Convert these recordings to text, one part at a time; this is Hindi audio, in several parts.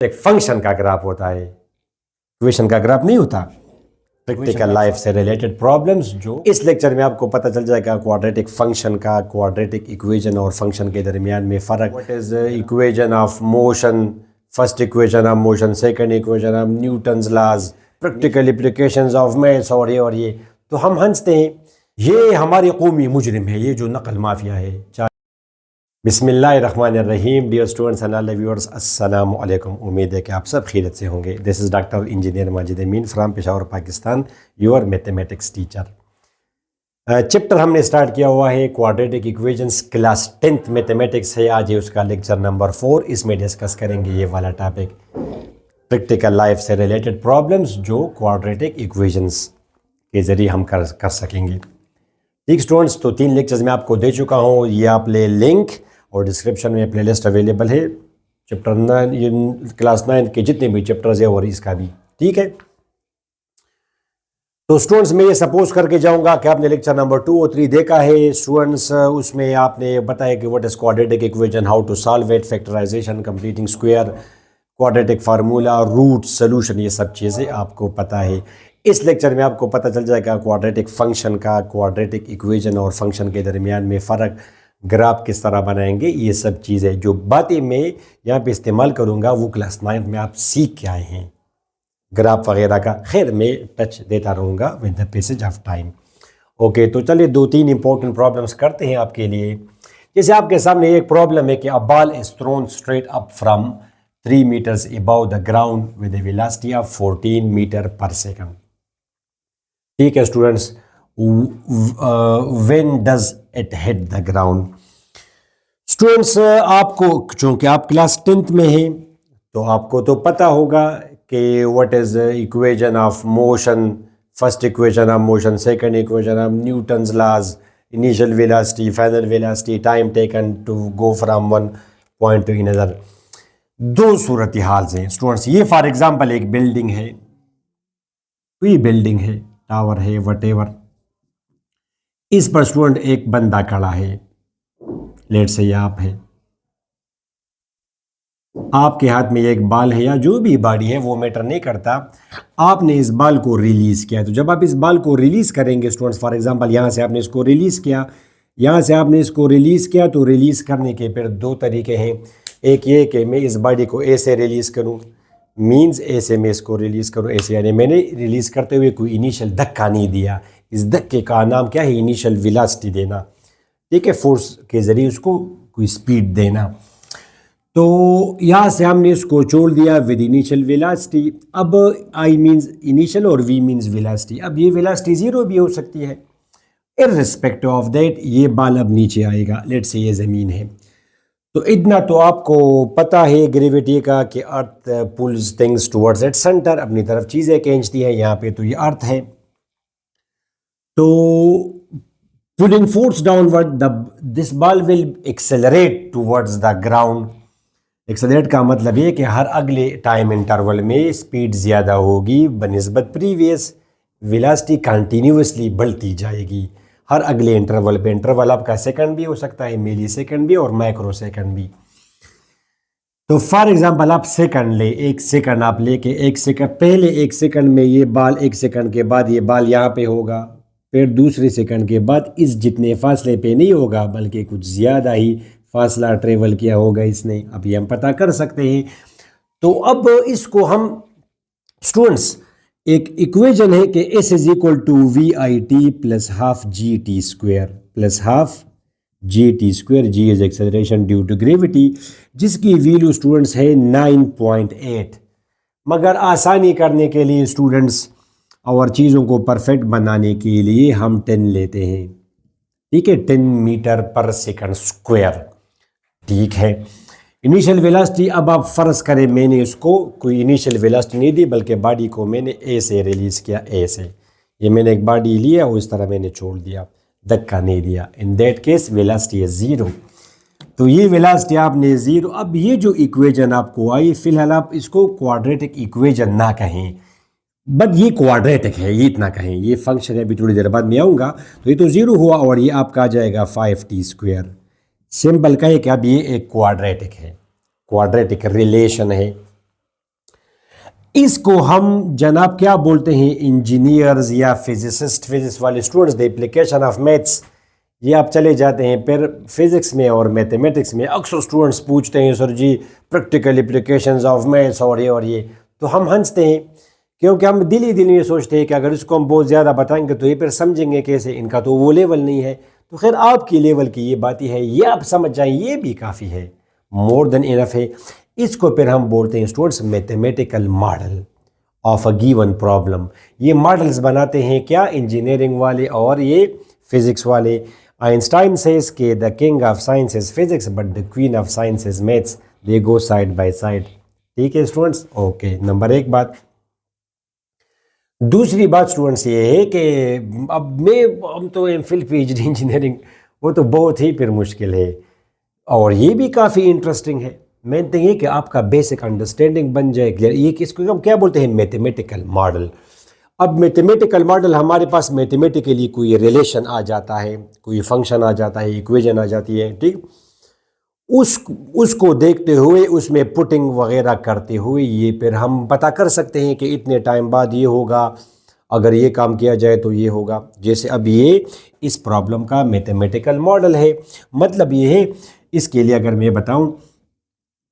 एक फंक्शन का ग्राफ होता है, इक्वेशन का ग्राफ नहीं होता। प्रैक्टिकल लाइफ से रिलेटेड प्रॉब्लम्स जो इस लेक्चर में आपको पता चल जाएगा, क्वाड्रेटिक फंक्शन का, क्वाड्रेटिक इक्वेशन और फंक्शन के दरमियान में फ़र्क, what is equation of motion, first equation of motion, second equation of Newton's laws, practical applications of maths और ये। तो हम हंसते हैं, ये हमारी कौमी मुजरिम है, ये जो नकल माफिया है। बिस्मिल्लाहिर्रहमानिर्रहीम। Dear students and all viewers, अस्सलाम वालेकुम। उम्मीद है कि आप सब खैरियत से होंगे। This is doctor engineer Majid Amin from Peshawar Pakistan, your mathematics teacher. Chapter हमने स्टार्ट किया हुआ है quadratic equations, class 10th mathematics है। आज है उसका लेक्चर नंबर 4। इसमें डिस्कस करेंगे ये वाला टॉपिक, प्रैक्टिकल लाइफ से रिलेटेड प्रॉब्लम्स जो क्वाड्रेटिक इक्वेशंस के ज़रिए हम कर सकेंगे। ठीक स्टूडेंट्स, तो 3 लेक्चर्स मैं आपको दे चुका हूँ। ये आप ले लिंक और डिस्क्रिप्शन में प्लेलिस्ट अवेलेबल है। चैप्टर 9, क्लास 9 के जितने भी चैप्टर्स है और इसका भी, ठीक है। तो स्टूडेंट्स, मैं ये सपोज करके जाऊंगा कि आपने लेक्चर नंबर 2 और 3 देखा है स्टूडेंट्स। उसमें आपने बताया कि what is quadratic equation, how to solve it, factorization, completing square, quadratic formula, root, solution, ये सब चीज़ें आपको पता है। इस लेक्चर में आपको पता चल जाएगा क्वाड्रेटिक फंक्शन का, क्वाड्रेटिक इक्वेशन और फंक्शन के दरमियान में फ़र्क, ग्राफ किस तरह बनाएंगे, ये सब चीज़ें जो बातें मैं यहाँ पे इस्तेमाल करूँगा वो क्लास 9 में आप सीख के आए हैं। ग्राफ वगैरह का खैर मैं टच देता रहूँगा with the passage of time. Okay, तो चलिए 2-3 इंपॉर्टेंट प्रॉब्लम्स करते हैं आपके लिए। जैसे आपके सामने एक प्रॉब्लम है कि a ball is throne straight up from 3 meters above the ground with a velocity of 14 meter per second। ठीक है students, when does it hit the ground. Students, आपको चूंकि आप क्लास 10th में हैं तो आपको तो पता होगा कि what is equation of motion, first equation of motion, second equation of Newton's laws, initial velocity, final velocity, time taken to go from one point to another. 2 सूरत हाल हैं स्टूडेंट्स। ये फॉर एग्जांपल एक बिल्डिंग है, कोई बिल्डिंग है, टावर है, वटेवर। इस पर स्टूडेंट एक बंदा खड़ा है, लेट से आप है, आपके हाथ में एक बॉल है या जो भी बॉडी है वो मैटर नहीं करता। आपने इस बॉल को रिलीज किया, तो जब आप इस बॉल को रिलीज करेंगे स्टूडेंट्स, फॉर एग्जांपल यहाँ से आपने इसको रिलीज किया, यहाँ से आपने इसको रिलीज किया, तो रिलीज करने के फिर 2 तरीके हैं। एक ये कि मैं इस बॉडी को ऐसे रिलीज करूँ, मीन्स ऐसे मैं इसको रिलीज करूँ ऐसे, यानी मैंने रिलीज करते हुए कोई इनिशियल धक्का नहीं दिया। इस धक्के का नाम क्या है? इनिशियल वेलोसिटी देना। ठीक है, फोर्स के जरिए उसको कोई स्पीड देना। तो यहाँ से हमने इसको छोड़ दिया विद इनिशियल वेलोसिटी। अब आई मीन्स इनिशियल और वी मीन्स वेलोसिटी। अब ये वेलोसिटी 0 भी हो सकती है। इररिस्पेक्टिव ऑफ दैट ये बॉल अब नीचे आएगा। लेट्स से ये ज़मीन है, तो इतना तो आपको पता है ग्रेविटी का कि earth pulls things towards its centre, अपनी तरफ चीज़ें खींचती है। यहाँ पे तो ये अर्थ है, तो pulling force downward this ball will accelerate towards the ground. Accelerate का मतलब ये कि हर अगले टाइम इंटरवल में स्पीड ज़्यादा होगी बनिस्बत प्रीवियस, वेलोसिटी कंटिन्यूसली बढ़ती जाएगी हर अगले इंटरवल पे। इंटरवल आपका सेकंड भी हो सकता है, मिली सेकंड भी और माइक्रो सेकंड भी। तो फॉर एग्जांपल आप सेकंड ले, 1 सेकंड आप लेके 1 सेकंड पहले, 1 सेकंड में ये बॉल, 1 सेकंड के बाद ये बॉल यहाँ पे होगा, फिर दूसरे सेकंड के बाद इस जितने फासले पे नहीं होगा बल्कि कुछ ज़्यादा ही फासला ट्रेवल किया होगा इसने। अब ये हम पता कर सकते हैं। तो अब इसको हम स्टूडेंट्स, एक इक्वेशन है कि S is equal to V I T plus half G T square plus half G T square. G is acceleration due to gravity, जिसकी वैल्यू स्टूडेंट्स है 9.8। मगर आसानी करने के लिए स्टूडेंट्स और चीज़ों को परफेक्ट बनाने के लिए हम 10 लेते हैं। ठीक है, 10 मीटर पर सेकंड स्क्वायर। ठीक है, इनिशियल वेलोसिटी, अब आप फ़र्ज़ करें मैंने इसको कोई इनिशियल वेलोसिटी नहीं दी बल्कि बॉडी को मैंने ए से रिलीज़ किया, ए से। ये मैंने एक बॉडी लिया और इस तरह मैंने छोड़ दिया, धक्का नहीं दिया। इन दैट केस वेलोसिटी है 0। तो ये वेलोसिटी आपने 0। अब ये जो इक्वेशन आपको आई, फिलहाल आप इसको क्वाड्रेटिक इक्वेशन ना कहें, बट ये क्वाड्रेटिक है, ये इतना कहें। ये फंक्शन है, अभी थोड़ी देर बाद मैं आऊँगा। तो ये तो 0 हुआ और ये आपका आ जाएगा 5t स्क्वायर। सिंपल कहे कि अब ये एक क्वाड्रेटिक है, क्वाड्रेटिक रिलेशन है। इसको हम जनाब क्या बोलते हैं, इंजीनियर्स या फिजिसिस्ट, फिजिक्स वाले students, the application of maths. ये आप चले जाते हैं फिर फिज़िक्स में और मैथमेटिक्स में, अक्सर स्टूडेंट्स पूछते हैं sir ji practical applications of maths और ये, तो हम हंसते हैं क्योंकि हम दिल ही दिल में सोचते हैं कि अगर इसको हम बहुत ज़्यादा बताएंगे तो ये फिर समझेंगे कैसे, इनका तो वो लेवल नहीं है। तो खैर आपकी लेवल की ये बात ही है, ये आप समझ जाएं, ये भी काफ़ी है, मोर देन इनफ है। इसको फिर हम बोलते हैं students mathematical model of a given problem. ये मॉडल्स बनाते हैं क्या, इंजीनियरिंग वाले और ये फिज़िक्स वाले। आइंस्टाइन सेज के the king of science is physics but the queen of science is maths, they go side by side. ठीक है स्टूडेंट्स, ओके, नंबर एक बात। दूसरी बात स्टूडेंट्स ये है कि अब हम तो एमफिल पीएचडी इंजीनियरिंग, वो तो बहुत ही फिर मुश्किल है और ये भी काफ़ी इंटरेस्टिंग है। मेन थिंग ये कि आपका बेसिक अंडरस्टैंडिंग बन जाए क्लियर, ये किसको हम क्या बोलते हैं, मैथमेटिकल मॉडल। अब मैथमेटिकल मॉडल, हमारे पास मैथमेटिकली कोई रिलेशन आ जाता है, कोई फंक्शन आ जाता है, इक्वेशन आ जाती है, ठीक, उसको देखते हुए, उसमें पुटिंग वगैरह करते हुए ये फिर हम पता कर सकते हैं कि इतने टाइम बाद ये होगा, अगर ये काम किया जाए तो ये होगा। जैसे अब ये इस प्रॉब्लम का मैथमेटिकल मॉडल है। मतलब ये है, इसके लिए अगर मैं बताऊं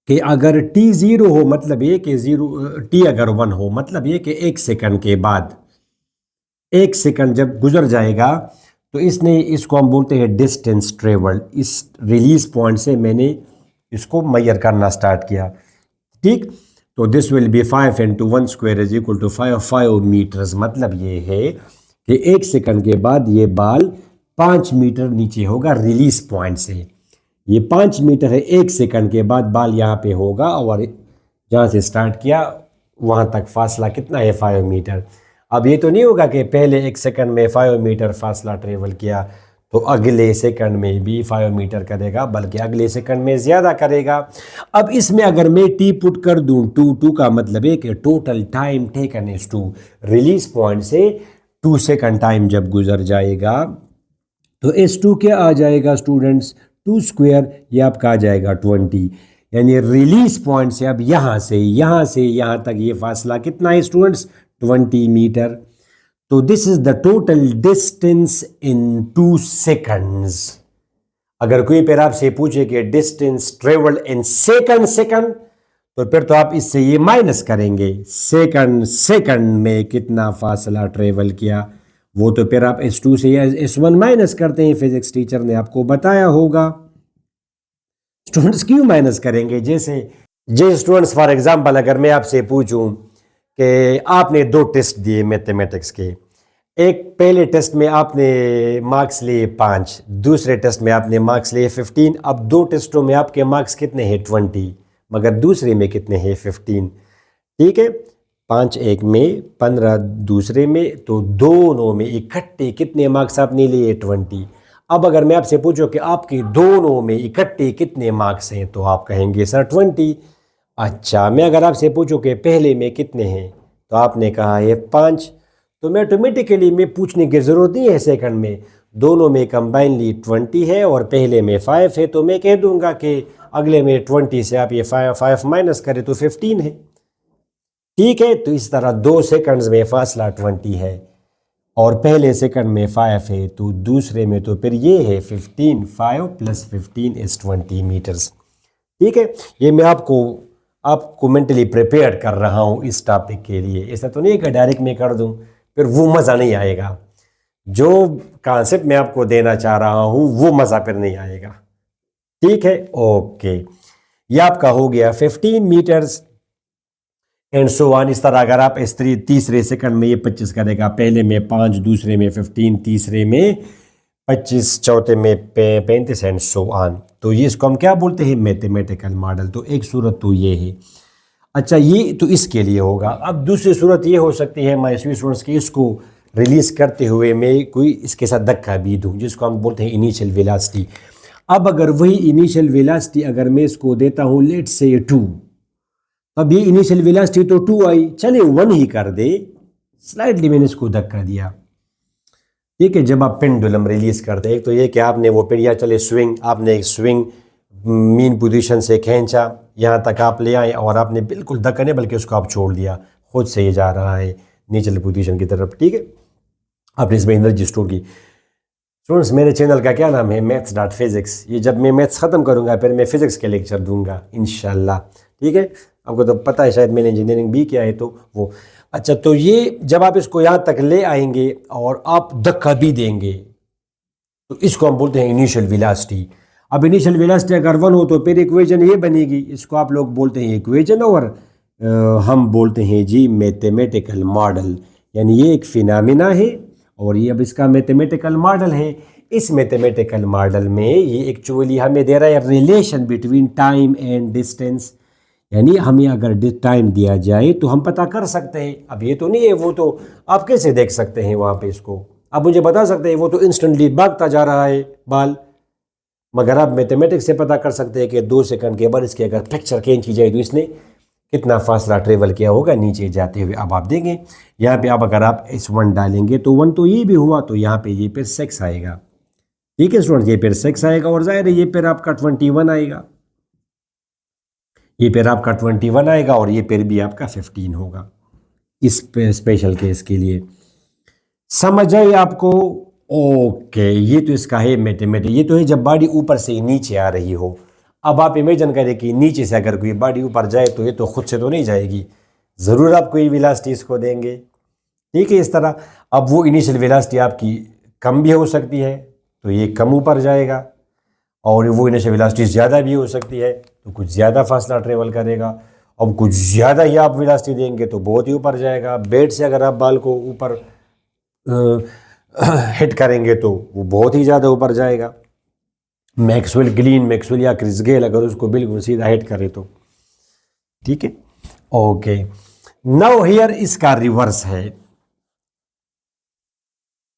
कि अगर t ज़ीरो हो मतलब ये कि ज़ीरो, t अगर 1 हो मतलब ये कि 1 सेकंड के बाद, 1 सेकंड जब गुजर जाएगा तो इसने, इसको हम बोलते हैं डिस्टेंस ट्रेवल्ड। इस रिलीज पॉइंट से मैंने इसको मेजर करना स्टार्ट किया, ठीक। तो this will be 5 × 1 square is equal to 5 metres. मतलब ये है कि 1 सेकंड के बाद ये बाल 5 मीटर नीचे होगा रिलीज पॉइंट से। ये 5 मीटर है, 1 सेकंड के बाद बाल यहाँ पे होगा और जहाँ से स्टार्ट किया वहाँ तक फासला कितना है, 5 मीटर। अब ये तो नहीं होगा कि पहले 1 सेकंड में 5 मीटर फासला ट्रेवल किया तो अगले सेकंड में भी 5 मीटर करेगा, बल्कि अगले सेकंड में ज़्यादा करेगा। अब इसमें अगर मैं टी पुट कर दूं, टू का मतलब है कि total time taken is 2, release point से 2 सेकंड टाइम जब गुजर जाएगा तो S2 क्या आ जाएगा स्टूडेंट्स, 2 स्क्वायर, ये आपका आ जाएगा 20। यानी रिलीज पॉइंट से अब यहाँ से यहाँ तक ये फासला कितना है स्टूडेंट्स, 20 मीटर। तो this is the total distance in 2 seconds. अगर कोई फिर आपसे पूछे कि डिस्टेंस ट्रेवल्ड इन सेकंड, तो फिर तो आप इससे ये माइनस करेंगे, सेकंड में कितना फासला ट्रेवल किया, वो तो फिर आप S2 से या S1 माइनस करते हैं, फिजिक्स टीचर ने आपको बताया होगा। स्टूडेंट्स क्यों माइनस करेंगे, जैसे स्टूडेंट्स फॉर एग्जांपल अगर मैं आपसे पूछूं कि आपने 2 टेस्ट दिए मैथमेटिक्स के, एक पहले टेस्ट में आपने मार्क्स लिए 5, दूसरे टेस्ट में आपने मार्क्स लिए 15। अब 2 टेस्टों में आपके मार्क्स कितने हैं, 20, मगर दूसरे में कितने हैं, 15, ठीक है। 5 एक में, 15 दूसरे में, तो दोनों में इकट्ठे कितने मार्क्स आपने लिए, 20। अब अगर मैं आपसे पूछूं कि आपके दोनों में इकट्ठे कितने मार्क्स हैं, तो आप कहेंगे सर 20। अच्छा, मैं अगर आपसे पूछूं कि पहले में कितने हैं, तो आपने कहा है 5, तो मैं ऑटोमेटिकली में पूछने की ज़रूरत नहीं है सेकंड में, दोनों में कंबाइनली 20 है और पहले में 5 है, तो मैं कह दूंगा कि अगले में 20 से आप ये 5 माइनस करें तो 15 है, ठीक है। तो इस तरह 2 सेकंड्स में फासला 20 है और पहले सेकंड में 5 है, तो दूसरे में तो फिर ये है 15, 5 + 15 इज 20 मीटर्स, ठीक है। ये मैं आपको मेंटली प्रिपेयर कर रहा हूँ इस टॉपिक के लिए, ऐसा तो नहीं कि डायरेक्ट मैं कर दूँ, फिर वो मज़ा नहीं आएगा। जो कॉन्सेप्ट मैं आपको देना चाह रहा हूँ वो मज़ा फिर नहीं आएगा, ठीक है, ओके। ये आपका हो गया 15 मीटर्स एंड सो ऑन। इस तरह अगर आप तीसरे सेकंड में ये 25 करेगा, पहले में 5, दूसरे में 15, तीसरे में 25, चौथे में 35 एंड सो ऑन। तो ये इसको हम क्या बोलते हैं, मैथमेटिकल मॉडल। तो एक सूरत तो ये है। अच्छा, ये तो इसके लिए होगा। अब दूसरी सूरत ये हो सकती है माय स्टूडेंट्स की, इसको रिलीज करते हुए मैं कोई इसके साथ धक्का भी दूँ, जिसको हम बोलते हैं इनिशियल वेलोसिटी। अब अगर वही इनिशियल वेलोसिटी अगर मैं इसको देता हूँ लेट्स से 2, अब ये इनिशियल वेलोसिटी तो 2 आई, चले 1 ही कर दे, स्लाइडली मैंने इसको धक्का दिया, ठीक है। जब आप पेंडुलम रिलीज करते हैं, एक तो ये कि आपने वो पेड़ चले स्विंग, आपने एक स्विंग मीन पोजीशन से खींचा, यहाँ तक आप ले आए और आपने बिल्कुल धक्का नहीं बल्कि उसको आप छोड़ दिया, खुद से ये जा रहा है नेचुरल पोजीशन की तरफ। ठीक है, आपने इसमें एनर्जी स्टोर की। स्टूडेंट्स, मेरे चैनल का क्या नाम है, मैथ्स.फिजिक्स। ये जब मैं मैथ्स ख़त्म करूँगा फिर मैं फ़िज़िक्स के लेक्चर दूंगा इंशाल्लाह। ठीक है, आपको तो पता है शायद मैंने इंजीनियरिंग भी किया है तो वो। अच्छा, तो ये जब आप इसको यहाँ तक ले आएंगे और आप धक्का भी देंगे तो इसको हम बोलते हैं इनिशियल वेलोसिटी। अब इनिशियल वेलोसिटी अगर 1 हो तो फिर इक्वेशन ये बनेगी, इसको आप लोग बोलते हैं इक्वेशन, और हम बोलते हैं जी मैथमेटिकल मॉडल। यानी ये एक फिनोमेना है और ये अब इसका मैथमेटिकल मॉडल है। इस मैथमेटिकल मॉडल में ये एक्चुअली हमें दे रहा है relation between time and distance. यानी हमें अगर टाइम दिया जाए तो हम पता कर सकते हैं। अब ये तो नहीं है, वो तो आप कैसे देख सकते हैं वहाँ पे इसको, आप मुझे बता सकते हैं वो तो इंस्टेंटली भागता जा रहा है बाल, मगर आप मैथमेटिक्स से पता कर सकते हैं कि 2 सेकंड के बाद इसके अगर पिक्चर खींच की जाए तो इसने कितना फासला ट्रेवल किया होगा नीचे जाते हुए। अब आप देखें यहाँ पे, अब अगर आप S1 डालेंगे तो 1 तो ये भी हुआ, तो यहाँ पे ये फिर 6 आएगा। ठीक है स्टूडेंट, ये फिर 6 आएगा और जाहिर है ये फिर आपका 21 आएगा, ये फिर आपका 21 आएगा और ये फिर भी आपका 15 होगा इस स्पेशल केस के लिए। समझ आई आपको? ओके, ये तो इसका है मैथमेटिक। ये तो है जब बॉडी ऊपर से नीचे आ रही हो। अब आप इमेजिन करें कि नीचे से अगर कोई बॉडी ऊपर जाए तो ये तो खुद से तो नहीं जाएगी, ज़रूर आप कोई वेलोसिटी इसको देंगे। ठीक है, इस तरह अब वो इनिशियल वेलोसिटी आपकी कम भी हो सकती है तो ये कम ऊपर जाएगा, और वो इनिशियल वेलोसिटी ज़्यादा भी हो सकती है तो कुछ ज़्यादा फासला ट्रेवल करेगा। अब कुछ ज़्यादा ही आप वेलोसिटी देंगे तो बहुत ही ऊपर जाएगा। बेड से अगर आप बाल को ऊपर हिट करेंगे तो वो बहुत ही ज़्यादा ऊपर जाएगा। मैक्सवेल या क्रिस गेल अगर उसको बिल्कुल सीधा हिट करे तो। ठीक है, ओके। नाउ हियर इसका रिवर्स है।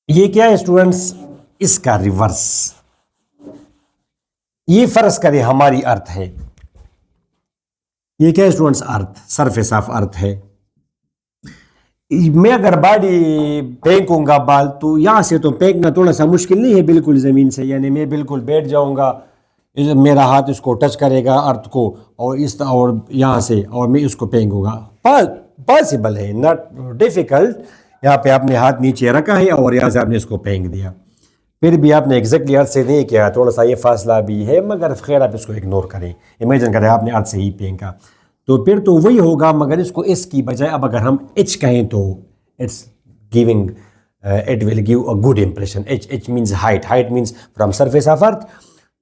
ये क्या है स्टूडेंट्स? इसका रिवर्स। ये फर्ज करें हमारी अर्थ है, ये क्या है स्टूडेंट्स? अर्थ, सरफेस ऑफ अर्थ है। मैं अगर बॉडी फेंकूंगा बाल तो यहाँ से तो फेंकना थोड़ा सा मुश्किल नहीं है बिल्कुल ज़मीन से। यानी मैं बिल्कुल बैठ जाऊंगा, मेरा हाथ इसको टच करेगा अर्थ को और इस और यहाँ से, और मैं इसको फेंकूंगा। पॉसिबल है, नॉट डिफिकल्ट। यहाँ पे आपने हाथ नीचे रखा है और यहाँ से आपने इसको फेंक दिया, फिर भी आपने एग्जैक्टली अर्थ से नहीं किया, थोड़ा सा ये फासला भी है, मगर खैर आप इसको इग्नोर करें। इमेजिन करें आपने अर्थ से ही फेंका तो फिर तो वही होगा, मगर इसको एस की बजाय अब अगर हम एच कहें तो it's giving, it will give a good impression. H means height, height means from surface of अर्थ।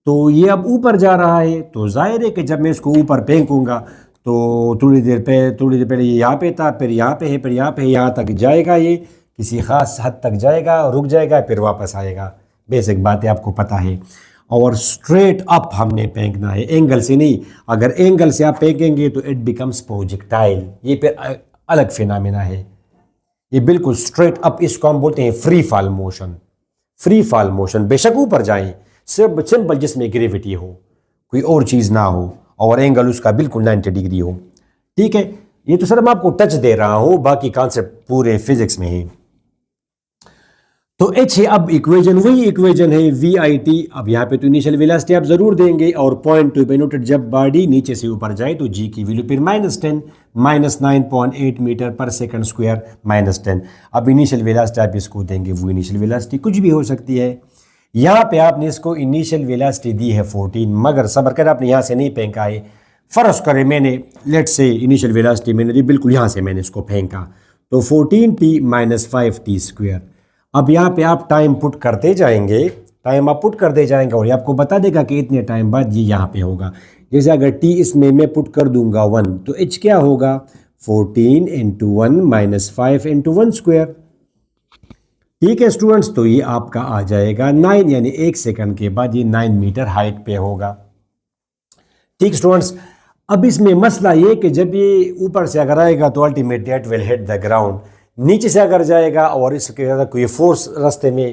तो ये अब ऊपर जा रहा है तो जाहिर है कि जब मैं इसको ऊपर फेंकूंगा तो थोड़ी देर पहले ये यहाँ पे था, फिर यहाँ पे है, फिर यहाँ पे, यहाँ तक जाएगा, ये किसी ख़ास हद तक जाएगा, रुक जाएगा, फिर वापस आएगा। बेसिक बातें आपको पता है। और स्ट्रेट अप हमने फेंकना है, एंगल से नहीं। अगर एंगल से आप फेंकेंगे तो इट बिकम्स प्रोजेक्टाइल, ये फिर अलग फिनोमेना है। ये बिल्कुल स्ट्रेट अप, इसको हम बोलते हैं free fall motion. Free fall motion, बेशक ऊपर जाएं, सिर्फ सिंपल जिसमें ग्रेविटी हो, कोई और चीज़ ना हो और एंगल उसका बिल्कुल 90 डिग्री हो। ठीक है, ये तो सर मैं आपको टच दे रहा हूँ, बाकी कॉन्सेप्ट पूरे फिजिक्स में है। तो एच है, अब इक्वेशन वही इक्वेशन है VIT। अब यहाँ पे तो इनिशियल वेलोसिटी आप जरूर देंगे और पॉइंट टू बी नोटेड, जब बॉडी नीचे से ऊपर जाए तो जी की वैल्यू फिर -10, -9.8 मीटर पर सेकंड स्क्वायर, -10। अब इनिशियल वेलोसिटी आप इसको देंगे, वो इनिशियल वेलोसिटी कुछ भी हो सकती है। यहाँ पे आपने इसको इनिशियल वेलोसिटी दी है 14, मगर सबर कर आपने यहाँ से नहीं फेंका है। फर्ज करें मैंने लेट से इनिशियल वेलोसिटी मैंने दी बिल्कुल यहाँ से, मैंने इसको फेंका तो 14t - 5t²। अब यहाँ पे आप टाइम पुट करते जाएंगे, टाइम आप पुट करते जाएंगे और ये आपको बता देगा कि इतने टाइम बाद ये यहाँ पे होगा। जैसे अगर t इसमें मैं पुट कर दूंगा 1 तो h क्या होगा? 14 × 1 - 5 × 1²। ठीक है स्टूडेंट्स, तो ये आपका आ जाएगा 9, यानी 1 सेकंड के बाद ये 9 मीटर हाइट पे होगा। ठीक स्टूडेंट्स, अब इसमें मसला ये कि जब ये ऊपर से अगर आएगा तो ultimately it will hit the ground. नीचे से अगर जाएगा और इसके अगर कोई फोर्स रास्ते में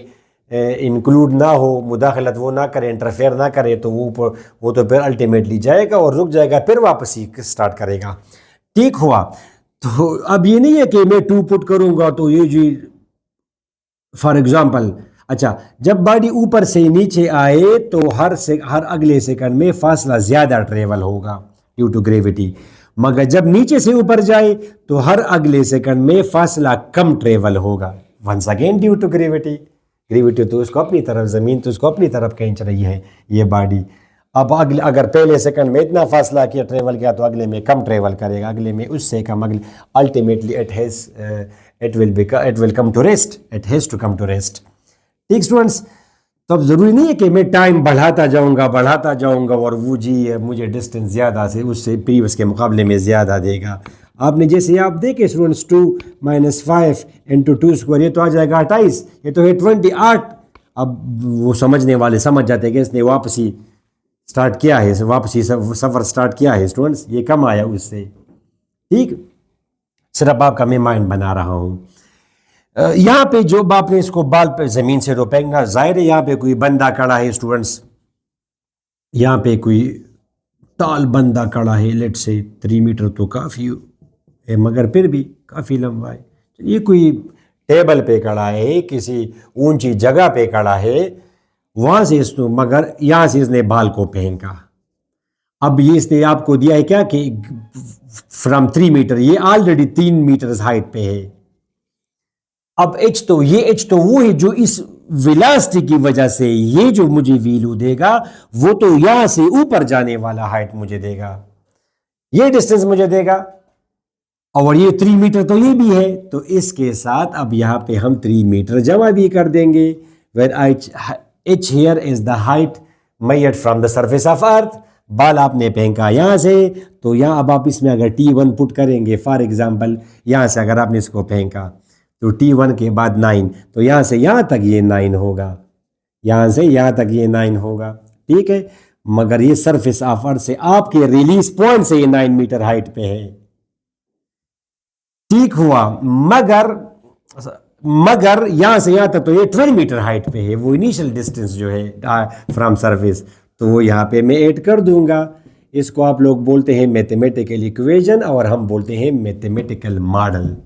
इंक्लूड ना हो, मुदाखलत वो ना करे, इंटरफेयर ना करे, तो वो तो फिर अल्टीमेटली जाएगा और रुक जाएगा, फिर वापस ही स्टार्ट करेगा। ठीक हुआ? तो अब ये नहीं है कि मैं 2 पुट करूंगा तो ये जी फॉर एग्जाम्पल, अच्छा जब बॉडी ऊपर से नीचे आए तो हर अगले सेकंड में फासला ज़्यादा ट्रेवल होगा ड्यू टू ग्रेविटी। मगर जब नीचे से ऊपर जाए तो हर अगले सेकंड में फासला कम ट्रेवल होगा, once again due to gravity. Gravity तो उसको अपनी तरफ, ज़मीन तो उसको अपनी तरफ खींच रही है ये बॉडी। अब अगले अगर पहले सेकंड में इतना फासला किया ट्रेवल किया तो अगले में कम ट्रेवल करेगा, अगले में उससे कम, अगले ultimately it will come to rest, it has to come to rest. ठीक स्टूडेंट्स, तो अब ज़रूरी नहीं है कि मैं टाइम बढ़ाता जाऊंगा और वो जी मुझे डिस्टेंस ज़्यादा से उससे प्रीवियस के मुकाबले में ज़्यादा देगा। आपने जैसे आप देखे स्टूडेंट्स 2 - 5 × 2² ये तो आ जाएगा 28, ये तो है 28। अब वो समझने वाले समझ जाते हैं कि इसने वापसी स्टार्ट किया है, वापसी सफ़र स्टार्ट किया है स्टूडेंट्स, ये कम आया उससे। ठीक, सिर्फ आपका मैं माइंड बना रहा हूँ। यहाँ पे जो आपने इसको बाल पे ज़मीन से रोपेंगे, जाहिर है यहाँ पे कोई बंदा खड़ा है स्टूडेंट्स, यहाँ पे कोई टाल बंदा खड़ा है, लेट से 3 मीटर तो काफ़ी है मगर फिर भी काफ़ी लंबा है। ये कोई टेबल पे खड़ा है, किसी ऊंची जगह पे खड़ा है, वहाँ से इसको, मगर यहाँ से इसने बाल को फेंका। अब ये इसने आपको दिया है क्या कि फ्रॉम 3 मीटर, ये ऑलरेडी 3 मीटर हाइट पे है। अब एच तो वो है जो इस वेलोसिटी की वजह से ये जो मुझे वैल्यू देगा वो तो यहां से ऊपर जाने वाला हाइट मुझे देगा, ये डिस्टेंस मुझे देगा, और ये 3 मीटर तो ये भी है। तो इसके साथ अब यहां पे हम 3 मीटर जमा भी कर देंगे, where H here is the height measured from the surface of earth. Ball आपने फेंका यहां से, तो यहां अब आप इसमें अगर T1 पुट करेंगे, फॉर एग्जांपल यहां से अगर आपने इसको फेंका तो T1 के बाद 9, तो यहां से यहां तक ये 9 होगा, यहां से यहां तक ये 9 होगा। ठीक है, मगर ये सरफेस ऑफ अर्थ से आपके रिलीज पॉइंट से ये 9 मीटर हाइट पे है। ठीक हुआ, मगर यहां से यहां तक तो ये 12 मीटर हाइट पे है, वो इनिशियल डिस्टेंस जो है फ्रॉम सरफेस, तो वो यहां पे मैं ऐड कर दूंगा। इसको आप लोग बोलते हैं मैथमेटिकल इक्वेशन और हम बोलते हैं मैथमेटिकल मॉडल।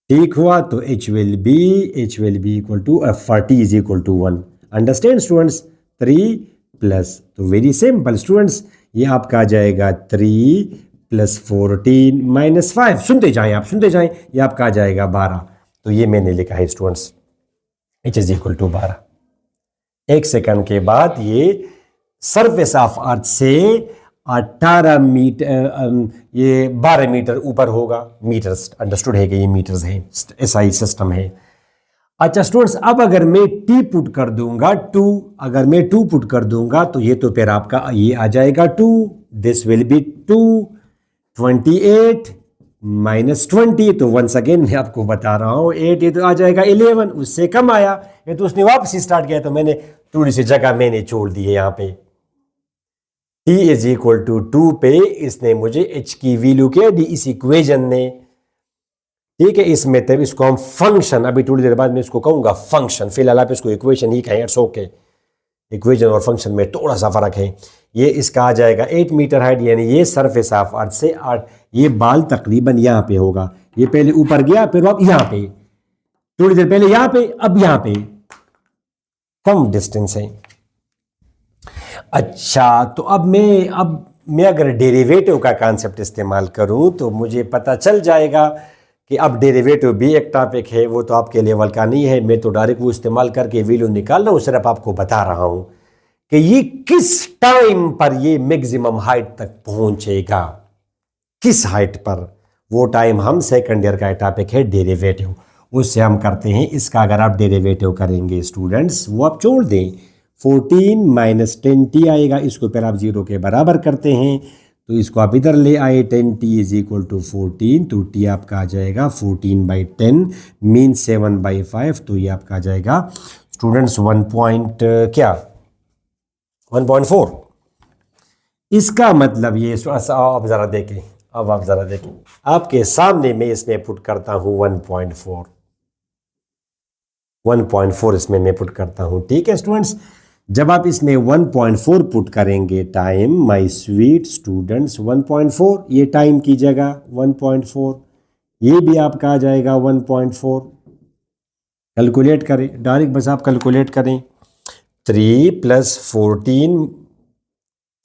ठीक हुआ, तो H will be equal to for T is equal to 1। Understand students, 3 plus, तो वेरी सिंपल स्टूडेंट्स, ये आपका आ जाएगा 3 + 14 - 5, सुनते जाएं आप, सुनते जाएं, ये आपका आ जाएगा 12। तो ये मैंने लिखा है students H is equal to 12। एक सेकंड के बाद ये सरफेस ऑफ अर्थ से 18 मीटर, ये 12 मीटर ऊपर होगा। मीटर्स अंडरस्टूड है कि ये मीटर्स है, ऐसा ही सिस्टम है। अच्छा स्टूडेंट्स, अब अगर मैं T पुट कर दूंगा 2, अगर मैं 2 पुट कर दूंगा तो ये तो फिर आपका ये आ जाएगा 2, दिस विल बी 2, 28 - 20, तो वंस अगेन मैं आपको बता रहा हूँ 8, ये तो आ जाएगा 11, उससे कम आया, ये तो उसने वापस स्टार्ट किया, तो मैंने थोड़ी सी जगह मैंने छोड़ दी है यहाँ पे। T is equal to 2 पे इसने मुझे H की वैल्यू क्या दी इस इक्वेशन ने। ठीक है, इस मेथड, इसको हम फंक्शन, अभी थोड़ी देर बाद मैं इसको कहूंगा फंक्शन, फिलहाल आप इसको इक्वेशन ही कहें, इट्स ओके। इक्वेशन और फंक्शन में थोड़ा सा फर्क है। ये इसका आ जाएगा 8 मीटर हाइट, यानी ये सरफेस ऑफ अर्थ से 8, ये बाल तकरीबन यहाँ पे होगा, ये पहले ऊपर गया फिर अब यहाँ पे, थोड़ी देर पहले यहाँ पे, अब यहाँ पे, कम डिस्टेंस है। अच्छा, तो अब मैं अगर डेरिवेटिव का कॉन्सेप्ट इस्तेमाल करूं तो मुझे पता चल जाएगा कि अब डेरिवेटिव भी एक टॉपिक है, वो तो आपके लेवल का नहीं है, मैं तो डायरेक्ट वो इस्तेमाल करके वैल्यू निकाल रहा हूँ, सिर्फ आपको बता रहा हूँ कि ये किस टाइम पर ये मैक्सिमम हाइट तक पहुंचेगा, किस हाइट पर, वो टाइम हम सेकंड ईयर का टॉपिक है डेरिवेटिव, उससे हम करते हैं। इसका अगर आप डेरिवेटिव करेंगे स्टूडेंट्स, वो आप छोड़ दें, 14 - 10t आएगा, इसको फिर आप 0 के बराबर करते हैं, तो इसको आप इधर ले आए, 10t इज इक्वल टू 14, तो t आपका आ जाएगा 14/10 मीन 7/5, तो ये आपका आ जाएगा स्टूडेंट्स 1.4। इसका मतलब ये, आप ज़रा देखें, अब आप ज़रा देखें, आपके सामने मैं इसमें पुट करता हूँ 1.4 इसमें मैं पुट करता हूँ। ठीक है स्टूडेंट्स, जब आप इसमें 1.4 पुट करेंगे टाइम, माय स्वीट स्टूडेंट्स, 1.4 ये टाइम की जगह 1.4, ये भी आपका आ जाएगा 1.4। कैलकुलेट करें डायरेक्ट, बस आप कैलकुलेट करें, 3 + 14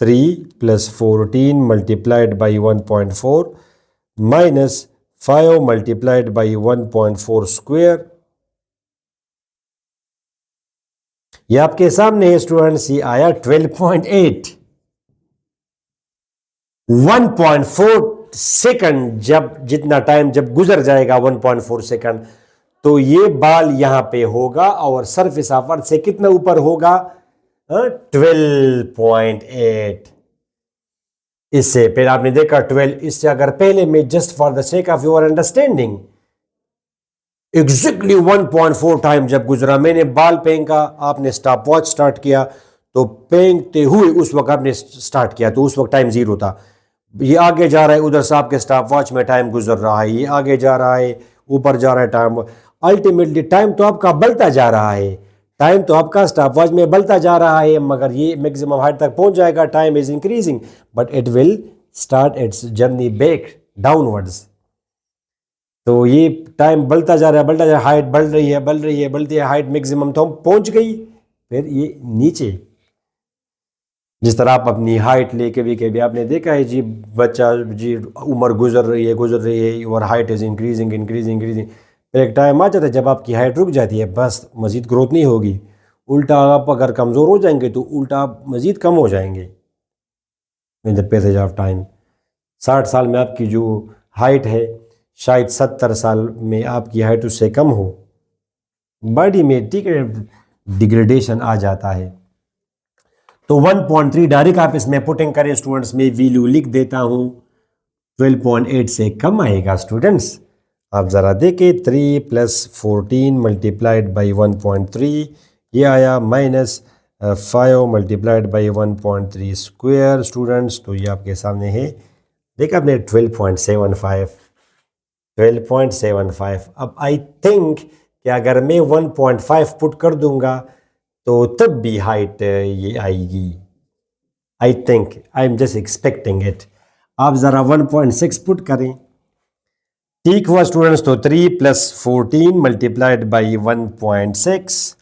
3 + 14 multiplied by 1.4 minus 5 multiplied by 1.4 square. ये आपके सामने है स्टूडेंट्स, ये आया 12.8। 1.4 सेकंड जब जितना टाइम जब गुजर जाएगा 1.4 सेकंड, तो ये बाल यहां पे होगा और सरफेस ऑफ अर्थ से कितना ऊपर होगा? 12.8। इससे फिर आपने देखा 12, इससे अगर पहले में just for the sake of your understanding exactly 1.4 time जब गुजरा, मैंने बाल फेंका, आपने स्टॉप वॉच स्टार्ट किया, तो फेंकते हुए उस वक्त आपने स्टार्ट किया तो उस वक्त टाइम 0 था। ये आगे जा रहा है, उधर से आपके स्टॉप वॉच में टाइम गुजर रहा है, ये आगे जा रहा है, ऊपर जा रहा है टाइम। अल्टीमेटली टाइम तो आपका बढ़ता जा रहा है, टाइम तो आपका स्टॉप वॉच में बढ़ता जा रहा है, मगर ये मैक्सिमम हाइट तक पहुंच जाएगा। Time is increasing but it will start it's journey back downwards. तो ये टाइम बढ़ता जा रहा है, बढ़ता जा रहा है, हाइट बढ़ रही है, बढ़ रही है, बढ़ती है हाइट मैक्सिमम तो हम पहुंच गई, फिर ये नीचे। जिस तरह आप अपनी हाइट लेके भी कभी आपने देखा है जी, बच्चा जी उम्र गुजर रही है और height is increasing increasing increasing, फिर एक टाइम आ जाता है जब आपकी हाइट रुक जाती है, बस मजीद ग्रोथ नहीं होगी। उल्टा आप अगर कमज़ोर हो जाएंगे तो उल्टा आप मजीद कम हो जाएंगे in the passage of time. 60 साल में आपकी जो हाइट है, शायद 70 साल में आपकी हाइट उससे कम हो। बॉडी में ठीक है डिग्रेडेशन आ जाता है। तो 1.3 डायरेक्ट आप इसमें पुटिंग करें स्टूडेंट्स, में वैल्यू लिख देता हूं, 12.8 से कम आएगा स्टूडेंट्स। आप ज़रा देखें, 3 + 14 मल्टीप्लाइड बाई 1.3 ये आया, minus 5 multiplied by 1.3 square students. तो ये आपके सामने है, देखा आपने 12.75। अब आई थिंक कि अगर मैं 1.5 पुट कर दूंगा तो तब भी हाइट ये आएगी। I think, I am just expecting it. आप ज़रा 1.6 पुट करें, ठीक हुआ स्टूडेंट्स। तो 3 + 14 multiplied by 1.6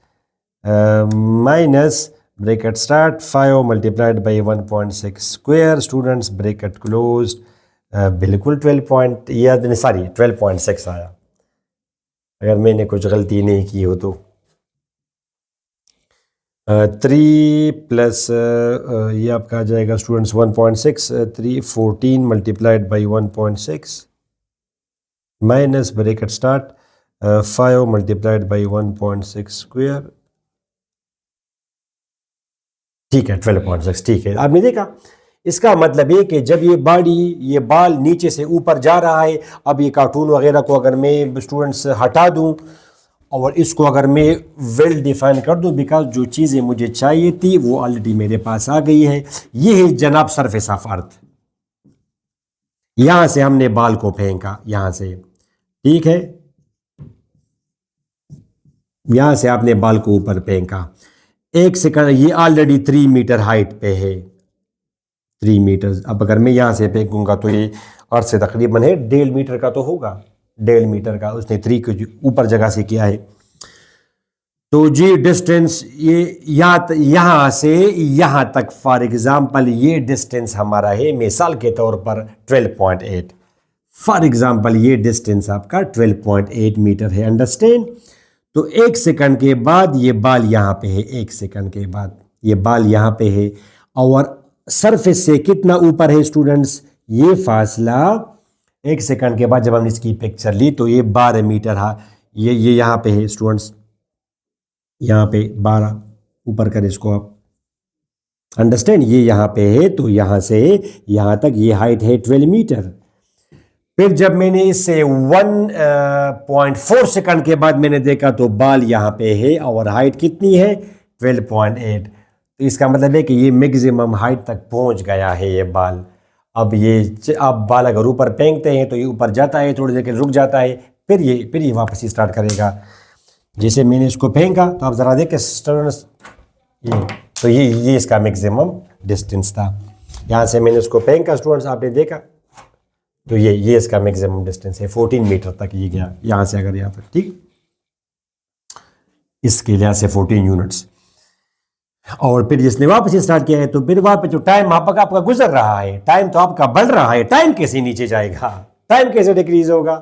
minus bracket start 5 multiplied by 1.6 square students, bracket close. बिल्कुल 12.6 आया, अगर मैंने कुछ गलती नहीं की हो तो। 3 प्लस ये आपका आ जाएगा students 1.6, 3 14 multiplied by 1.6 minus bracket start 5 multiplied by 1.6 square, ठीक है 12.6, ठीक है। आपने देखा, इसका मतलब ये कि जब ये बॉडी, ये बाल नीचे से ऊपर जा रहा है, अब ये कार्टून वगैरह को अगर मैं स्टूडेंट्स हटा दूं और इसको अगर मैं वेल डिफाइन कर दूं, बिकॉज जो चीज़ें मुझे चाहिए थी वो ऑलरेडी मेरे पास आ गई है। ये है जनाब सरफेस ऑफ अर्थ। यहां से हमने बाल को फेंका, यहां से, ठीक है, यहां से आपने बाल को ऊपर फेंका। एक सेकंड, ये ऑलरेडी 3 मीटर हाइट पे है, 3 मीटर। अब अगर मैं यहां से फेंकूंगा तो ये अर्थ से तकरीबन है 1.5 मीटर का तो होगा, 1.5 मीटर का उसने 3 के ऊपर जगह से किया है। तो जी डिस्टेंस ये यहाँ से यहाँ तक, फॉर एग्जांपल ये डिस्टेंस हमारा है मिसाल के तौर पर 12.8, फॉर एग्जांपल ये डिस्टेंस आपका 12.8 मीटर है, अंडरस्टैंड। तो 1 सेकंड के बाद ये बाल यहाँ पे है, 1 सेकंड के बाद ये बाल यहाँ पे है, और सरफेस से कितना ऊपर है स्टूडेंट्स, ये फासला 1 सेकंड के बाद जब हमने इसकी पिक्चर ली तो ये 12 मीटर है। ये यहाँ पे है स्टूडेंट्स, यहाँ पे 12, ऊपर कर इसको आप, अंडरस्टैंड। ये यहाँ पे है, तो यहाँ से यहाँ तक ये हाइट है 12 मीटर। फिर जब मैंने इससे 1.4 सेकंड के बाद मैंने देखा तो बाल यहाँ पे है और हाइट कितनी है 12.8। तो इसका मतलब है कि ये मैक्सिमम हाइट तक पहुँच गया है ये बाल। अब ये आप बाल अगर ऊपर फेंकते हैं तो ये ऊपर जाता है, थोड़ी देर के रुक जाता है, फिर ये वापस ही स्टार्ट करेगा। जैसे मैंने इसको फेंका तो आप ज़रा देखें स्टूडेंट्स, ये तो ये इसका मैक्सिमम डिस्टेंस था। यहाँ से मैंने इसको फेंका स्टूडेंट्स, आपने देखा, तो ये इसका मैक्सिमम डिस्टेंस है, 14 मीटर तक ये गया यहाँ से, अगर यहाँ तक, ठीक, इसके लिहाज से 14 यूनिट्स। और फिर जिसने वापस स्टार्ट किया है तो फिर वहां पे जो टाइम आपका गुजर रहा है, टाइम तो आपका बढ़ रहा है, टाइम कैसे नीचे जाएगा, टाइम कैसे डिक्रीज होगा।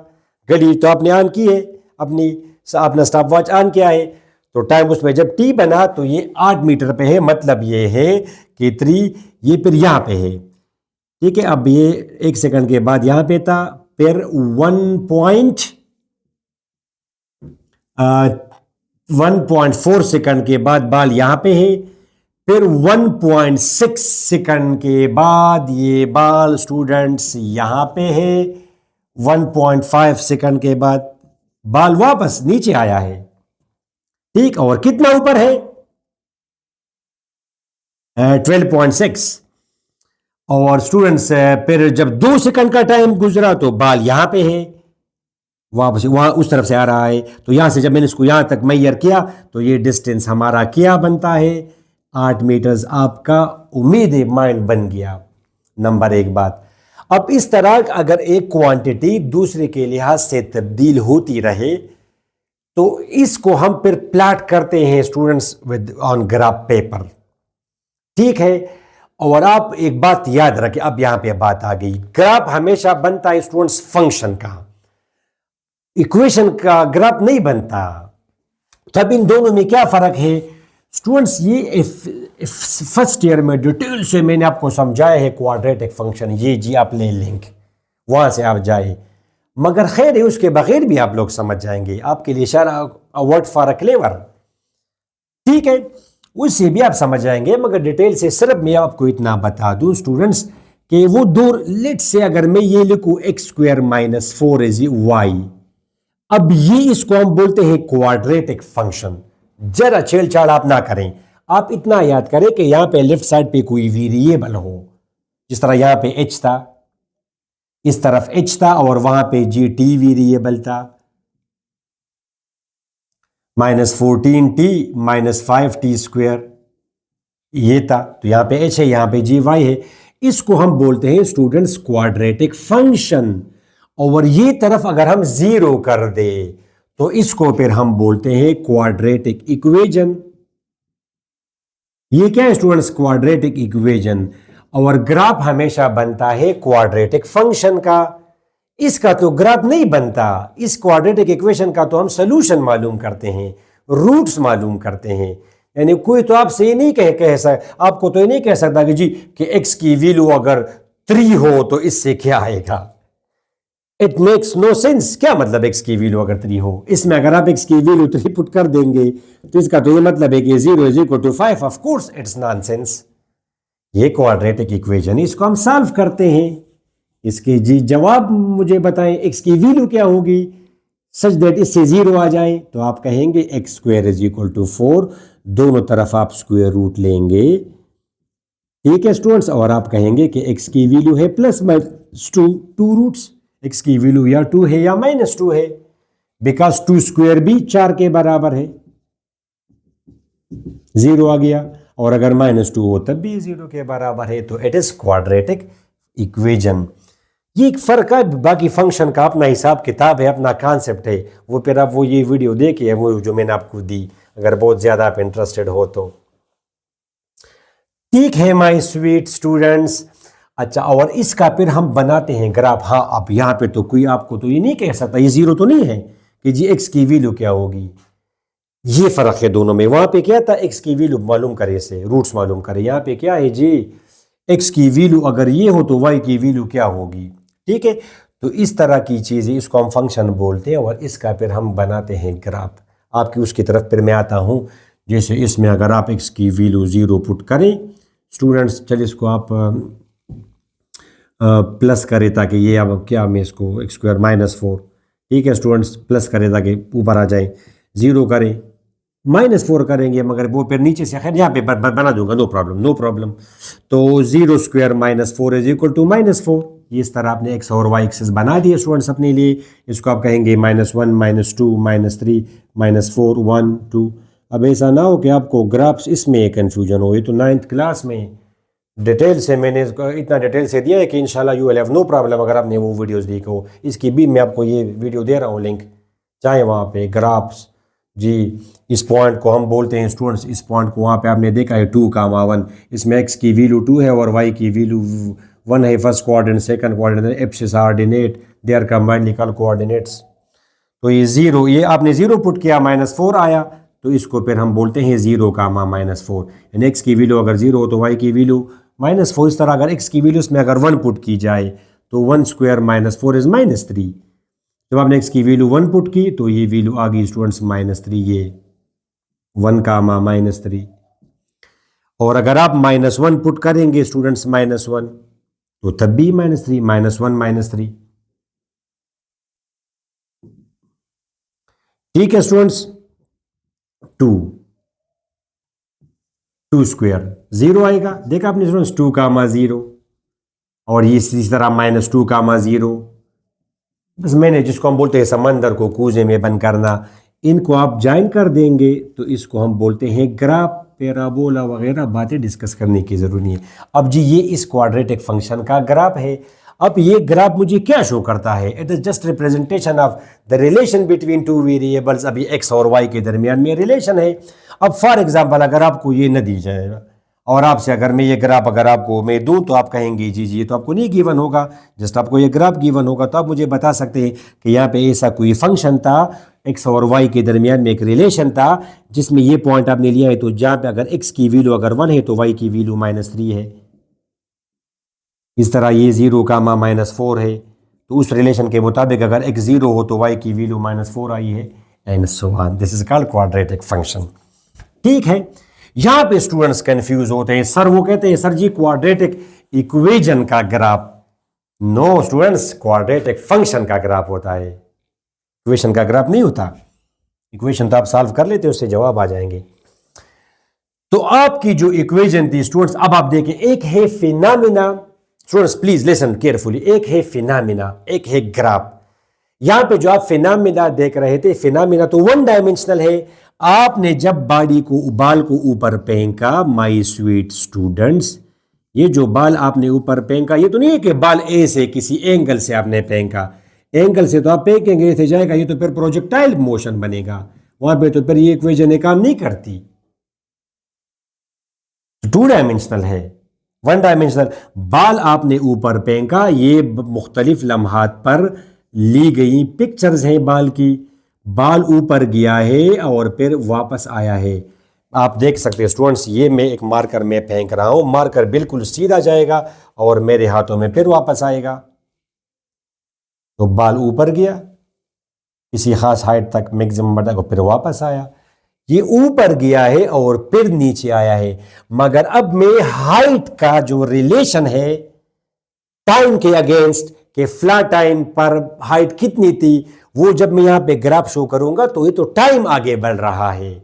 घड़ी तो आपने ऑन की है, अपनी अपना स्टॉप वॉच ऑन किया है, तो टाइम उसमें जब टी बना तो ये 8 मीटर पे है, मतलब ये है कि 3 ये फिर यहाँ पे है। ठीक है, अब ये 1 सेकंड के बाद यहाँ पे था, फिर 1.4 सेकंड के बाद बाल यहाँ पे है, फिर 1.6 सेकंड के बाद ये बाल स्टूडेंट्स यहाँ पे है, 1.5 सेकंड के बाद बाल वापस नीचे आया है। ठीक, और कितना ऊपर है? 12.6। और स्टूडेंट्स फिर जब 2 सेकंड का टाइम गुजरा तो बाल यहां पे है, वापस वहां उस तरफ से आ रहा है, तो यहां से जब मैंने इसको यहां तक मैयर किया तो ये डिस्टेंस हमारा क्या बनता है? 8 मीटर्स। आपका उम्मीद है माइंड बन गया। नंबर 1 बात। अब इस तरह अगर एक क्वांटिटी दूसरे के लिहाज से तब्दील होती रहे तो इसको हम फिर प्लाट करते हैं students with on graph paper. ठीक है, और आप एक बात याद रखें, अब यहां पे बात आ गई, ग्राफ हमेशा बनता है स्टूडेंट्स फंक्शन का, इक्वेशन का ग्राफ नहीं बनता। तब इन दोनों में क्या फर्क है स्टूडेंट्स? ये फर्स्ट ईयर में डिटेल से मैंने आपको समझाया है क्वाड्रेटिक फंक्शन, ये जी आप ले लिंक वहां से आप जाए, मगर खैर है उसके बगैर भी आप लोग समझ जाएंगे, आपके लिए इशारा अवार्ड फॉर अ क्लेवर। ठीक है, उससे भी आप समझ जाएंगे, मगर डिटेल से सिर्फ मैं आपको इतना बता दूं स्टूडेंट्स कि वो दो, लेट से अगर मैं ये लिखूं x² - 4 इज y, अब ये इसको हम बोलते हैं क्वाड्रेटिक फंक्शन। जरा छेड़छाड़ आप ना करें, आप इतना याद करें कि यहां पे लेफ्ट साइड पे कोई वेरिएबल हो, जिस तरह यहां पे h था, इस तरफ h था, और वहां पे gt वेरिएबल था, -14t -5t² ये था, तो यहां पे h है, यहां पे gy है। इसको हम बोलते हैं स्टूडेंट्स क्वाड्रेटिक फंक्शन। और ये तरफ अगर हम 0 कर दे तो इसको फिर हम बोलते हैं क्वाड्रेटिक इक्वेशन। ये क्या है स्टूडेंट्स? Quadratic equation. और ग्राफ हमेशा बनता है क्वाड्रेटिक फंक्शन का, इसका तो ग्राफ नहीं बनता। इस क्वाड्रेटिक इक्वेशन का तो हम सोल्यूशन मालूम करते हैं, रूट्स मालूम करते हैं। यानी कोई तो आपसे ये नहीं कह सकता, आपको तो ये नहीं कह सकता कि जी कि x की वैल्यू अगर 3 हो तो इससे क्या आएगा। It makes no sense. क्या मतलब x की वैल्यू अगर 3 हो? इसमें अगर आप x की वैल्यू 3 पुट कर देंगे तो इसका तो ये मतलब है कि 0 = 5। Of course it's nonsense. ये क्वाड्रेटिक इक्वेशन, इसको हम सॉल्व करते हैं। इसके जी जवाब मुझे बताएं, x की वैल्यू क्या होगी सच दैट इससे 0 आ जाए, तो आप कहेंगे x² = 4, दोनों तरफ आप स्क्वायर रूट लेंगे। ठीक है स्टूडेंट्स, और आप कहेंगे कि x की वैल्यू है +2 2 रूट्स, x की वैल्यू या 2 है या -2 है, बिकॉज 2² भी 4 के बराबर है, 0 आ गया, और अगर -2 हो तब भी 0 के बराबर है, तो इट इज क्वाड्रेटिक इक्वेशन। ये एक फर्क है, बाकी फंक्शन का अपना हिसाब किताब है, अपना कॉन्सेप्ट है, वो फिर आप वो ये वीडियो देखिए, वो जो मैंने आपको दी, अगर बहुत ज्यादा आप इंटरेस्टेड हो तो। ठीक है माय स्वीट स्टूडेंट्स। अच्छा, और इसका फिर हम बनाते हैं ग्राफ। हाँ, अब यहाँ पे तो कोई आपको तो ये नहीं कह सकता, ये 0 तो नहीं है कि जी x की वैल्यू क्या होगी। ये फर्क है दोनों में। वहां पे क्या था, x की वैल्यू मालूम करे से रूट्स मालूम करे, यहाँ पे क्या है जी, x की वैल्यू अगर ये हो तो y की वैल्यू क्या होगी। ठीक है, तो इस तरह की चीजें, इसको हम फंक्शन बोलते हैं, और इसका फिर हम बनाते हैं ग्राफ। आपकी उसकी तरफ फिर मैं आता हूं। जैसे इसमें अगर आप x की वैल्यू 0 पुट करें स्टूडेंट्स, चलिए इसको आप प्लस करें ताकि ये, अब क्या मैं इसको x² - 4, ठीक है स्टूडेंट्स, प्लस करें ताकि ऊपर आ जाए, 0 करें, -4 करेंगे, मगर वो फिर नीचे से, खैर यहाँ पे बना दूंगा, नो प्रॉब्लम नो प्रॉब्लम। तो 0² - 4 = -4। ये इस तरह आपने x और y एक्सिस बना दिए स्टूडेंट्स अपने लिए। इसको आप कहेंगे -1 -2 -3 -4 1 2। अब ऐसा ना हो कि आपको ग्राफ्स इसमें कन्फ्यूजन हो, ये तो 9th क्लास में डिटेल से मैंने इतना डिटेल से दिया है कि इंशाल्लाह you will have no problem अगर आपने वो वीडियोस देखो। इसकी भी मैं आपको ये वीडियो दे रहा हूँ लिंक, चाहे वहाँ पे ग्राफ्स जी इस पॉइंट को हम बोलते हैं स्टूडेंट्स, इस पॉइंट को वहाँ पे आपने देखा है 2, 1, इसमें x की वैल्यू 2 है और y की वैल्यू 1 है। First coordinate second coordinate abscissa ordinate they are combined equal coordinates. तो ये ज़ीरो, ये आपने ज़ीरो पुट किया -4 आया, तो इसको फिर हम बोलते हैं 0, -4। यानी एक्स की वैल्यू अगर 0 हो तो वाई की वैल्यू -4। इस तरह अगर एक्स की वैल्यू इसमें अगर 1 पुट की जाए तो 1² -4 इज़ -3। जब आपने एक्स की वैल्यू 1 पुट की तो ये वैल्यू आ गई स्टूडेंट्स -3, ये 1, -3। और अगर आप -1 पुट करेंगे स्टूडेंट्स -1 तो तब भी -3, -1 -3। ठीक है स्टूडेंट्स, 2 स्क्वायर 0 आएगा। देखा आपने स्टूडेंट्स 2, 0 और ये इसी तरह -2, 0। बस मैंने जिसको हम बोलते हैं समंदर को कूजे में बंद करना, इनको आप ज्वाइन कर देंगे तो इसको हम बोलते हैं ग्राफ। पैराबोला वगैरह बातें डिस्कस करने की जरूरत नहीं है। अब जी ये इस क्वाड्रेटिक फंक्शन का ग्राफ है। अब ये ग्राफ मुझे क्या शो करता है? It is just representation of the relation between two variables. अभी एक्स और वाई के दरमियान में रिलेशन है। अब फॉर एग्जांपल अगर आपको ये न दी जाएगा और आपसे अगर मैं ये ग्राफ अगर आपको मैं दूं तो आप कहेंगे जी जी ये तो आपको नहीं गिवन होगा। जस्ट आपको ये ग्राफ गिवन होगा तो आप मुझे बता सकते हैं कि यहाँ पे ऐसा कोई फंक्शन था, एक्स और वाई के दरमियान में एक रिलेशन था जिसमें ये पॉइंट आपने लिया है, तो जहाँ पे अगर एक्स की वैल्यू अगर 1 है तो वाई की वैल्यू -3 है। इस तरह ये 0, -4 है, तो उस रिलेशन के मुताबिक अगर x 0 हो तो y की वैल्यू -4 आई है, and so on. This is called quadratic function. ठीक है, यहां पे स्टूडेंट्स कंफ्यूज होते हैं। सर वो कहते हैं सर जी क्वाड्रेटिक इक्वेशन का graph. No students, quadratic function का ग्राफ होता है, इक्वेशन का ग्राफ नहीं होता। इक्वेशन तो आप सॉल्व कर लेते, उससे जवाब आ जाएंगे। तो आपकी जो इक्वेशन थी स्टूडेंट्स, अब आप देखें, एक है phenomena. Students please listen carefully, एक है फिनोमेना, एक है ग्राफ। यहां पे जो आप फिनोमेना देख रहे थे, फिनोमेना तो 1 डायमेंशनल है। आपने जब बाल को ऊपर फेंका, माय स्वीट स्टूडेंट्स, ये जो बाल आपने ऊपर फेंका, ये तो नहीं है कि बाल ए से किसी एंगल से आपने फेंका। एंगल से तो आप फेंकेंगे ऐसे जाएगा, ये तो फिर प्रोजेक्टाइल मोशन बनेगा, वहां पे तो फिर ये इक्वेशन काम नहीं करती। 2 डायमेंशनल है। 1 डायमेंशनल बाल आपने ऊपर फेंका, ये मुख्तलिफ लम्हात पर ली गई पिक्चर्स हैं बाल की। बाल ऊपर गया है और फिर वापस आया है। आप देख सकते हैं स्टूडेंट्स, ये मैं एक मार्कर में फेंक रहा हूं, मार्कर बिल्कुल सीधा जाएगा और मेरे हाथों में फिर वापस आएगा। तो बाल ऊपर गया किसी खास हाइट तक, मैक्सिमम तक, और फिर वापस आया। ये ऊपर गया है और फिर नीचे आया है। मगर अब मैं हाइट का जो रिलेशन है टाइम के अगेंस्ट, के फ्लैट टाइम पर हाइट कितनी थी, वो जब मैं यहां पे ग्राफ शो करूंगा तो ये तो टाइम आगे बढ़ रहा है,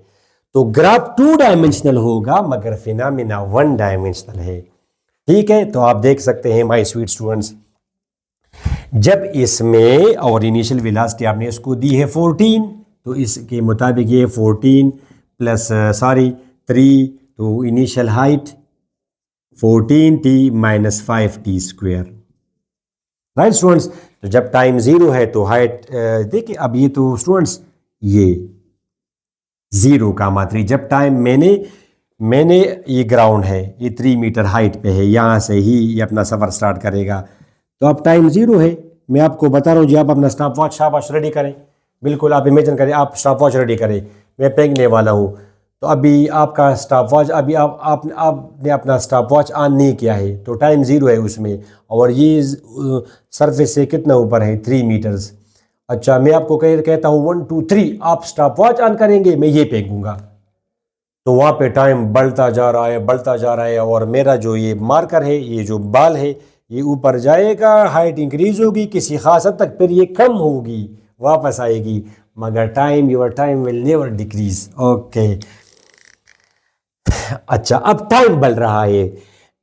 तो ग्राफ 2 डायमेंशनल होगा मगर फिनोमेना 1 डायमेंशनल है। ठीक है, तो आप देख सकते हैं माय स्वीट स्टूडेंट्स, जब इसमें और इनिशियल वेलोसिटी आपने इसको दी है 14, तो इसके मुताबिक ये 14 प्लस 3, तो initial height 14t - 5t²। Right students, तो जब टाइम 0 है तो हाइट देखिए, अब ये तो स्टूडेंट्स ये 0, 3, जब टाइम मैंने ये ग्राउंड है, ये 3 मीटर हाइट पे है, यहाँ से ही ये अपना सफ़र स्टार्ट करेगा। तो अब टाइम 0 है, मैं आपको बता रहा हूँ जी। आप अपना स्टॉप वॉच शाबाश रेडी करें, बिल्कुल आप इमेजिन करें, आप स्टॉप वॉच रेडी करें, मैं फेंकने वाला हूँ। तो अभी आपका स्टॉप वॉच, अभी आपने अपना स्टॉप वॉच ऑन नहीं किया है, तो टाइम 0 है उसमें, और ये सरफेस से कितना ऊपर है, 3 मीटर्स। अच्छा, मैं आपको कहता हूँ 1 2 3, आप स्टॉप वॉच ऑन करेंगे, मैं ये फेंकूंगा, तो वहाँ पे टाइम बढ़ता जा रहा है, बढ़ता जा रहा है, और मेरा जो ये मार्कर है, ये जो बाल है, ये ऊपर जाएगा, हाइट इंक्रीज होगी किसी खास हद तक, फिर ये कम होगी, वापस आएगी, मगर your time will never decrease. Okay, अच्छा, अब टाइम बढ़ रहा है।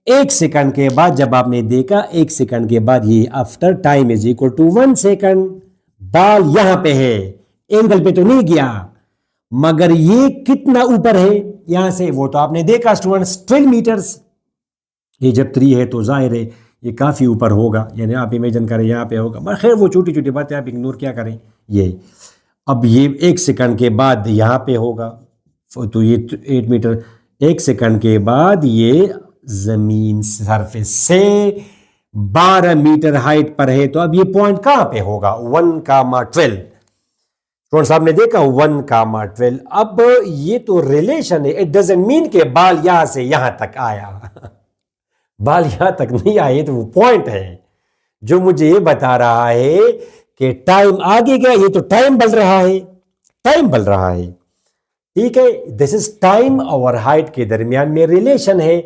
1 सेकंड के बाद जब आपने देखा, 1 सेकंड के बाद ये after time is equal to 1 second, ball यहां पे है, एंगल पे तो नहीं गया, मगर ये कितना ऊपर है यहां से, वो तो आपने देखा स्टूडेंट्स 12 मीटर्स। ये जब 3 है तो जाहिर है ये काफ़ी ऊपर होगा, यानी आप इमेजिन करें यहाँ पे होगा, मगर खैर वो छोटी छोटी बातें आप इग्नोर क्या करें। ये अब ये 1 सेकंड के बाद यहाँ पे होगा, तो ये 8 मीटर। 1 सेकंड के बाद ये जमीन सरफेस से 12 मीटर हाइट पर है। तो अब ये पॉइंट कहाँ पे होगा? 1,12। स्टूडेंट्स आपने देखा 1,12। अब ये तो रिलेशन है, इट डजंट मीन के बाल यहां से यहां तक आया बाल यहां तक नहीं आए, तो वो पॉइंट है जो मुझे ये बता रहा है कि टाइम आगे गया। ये तो टाइम बढ़ रहा है, टाइम बढ़ रहा है, ठीक है। दिस इज टाइम और हाइट के दरमियान में रिलेशन है।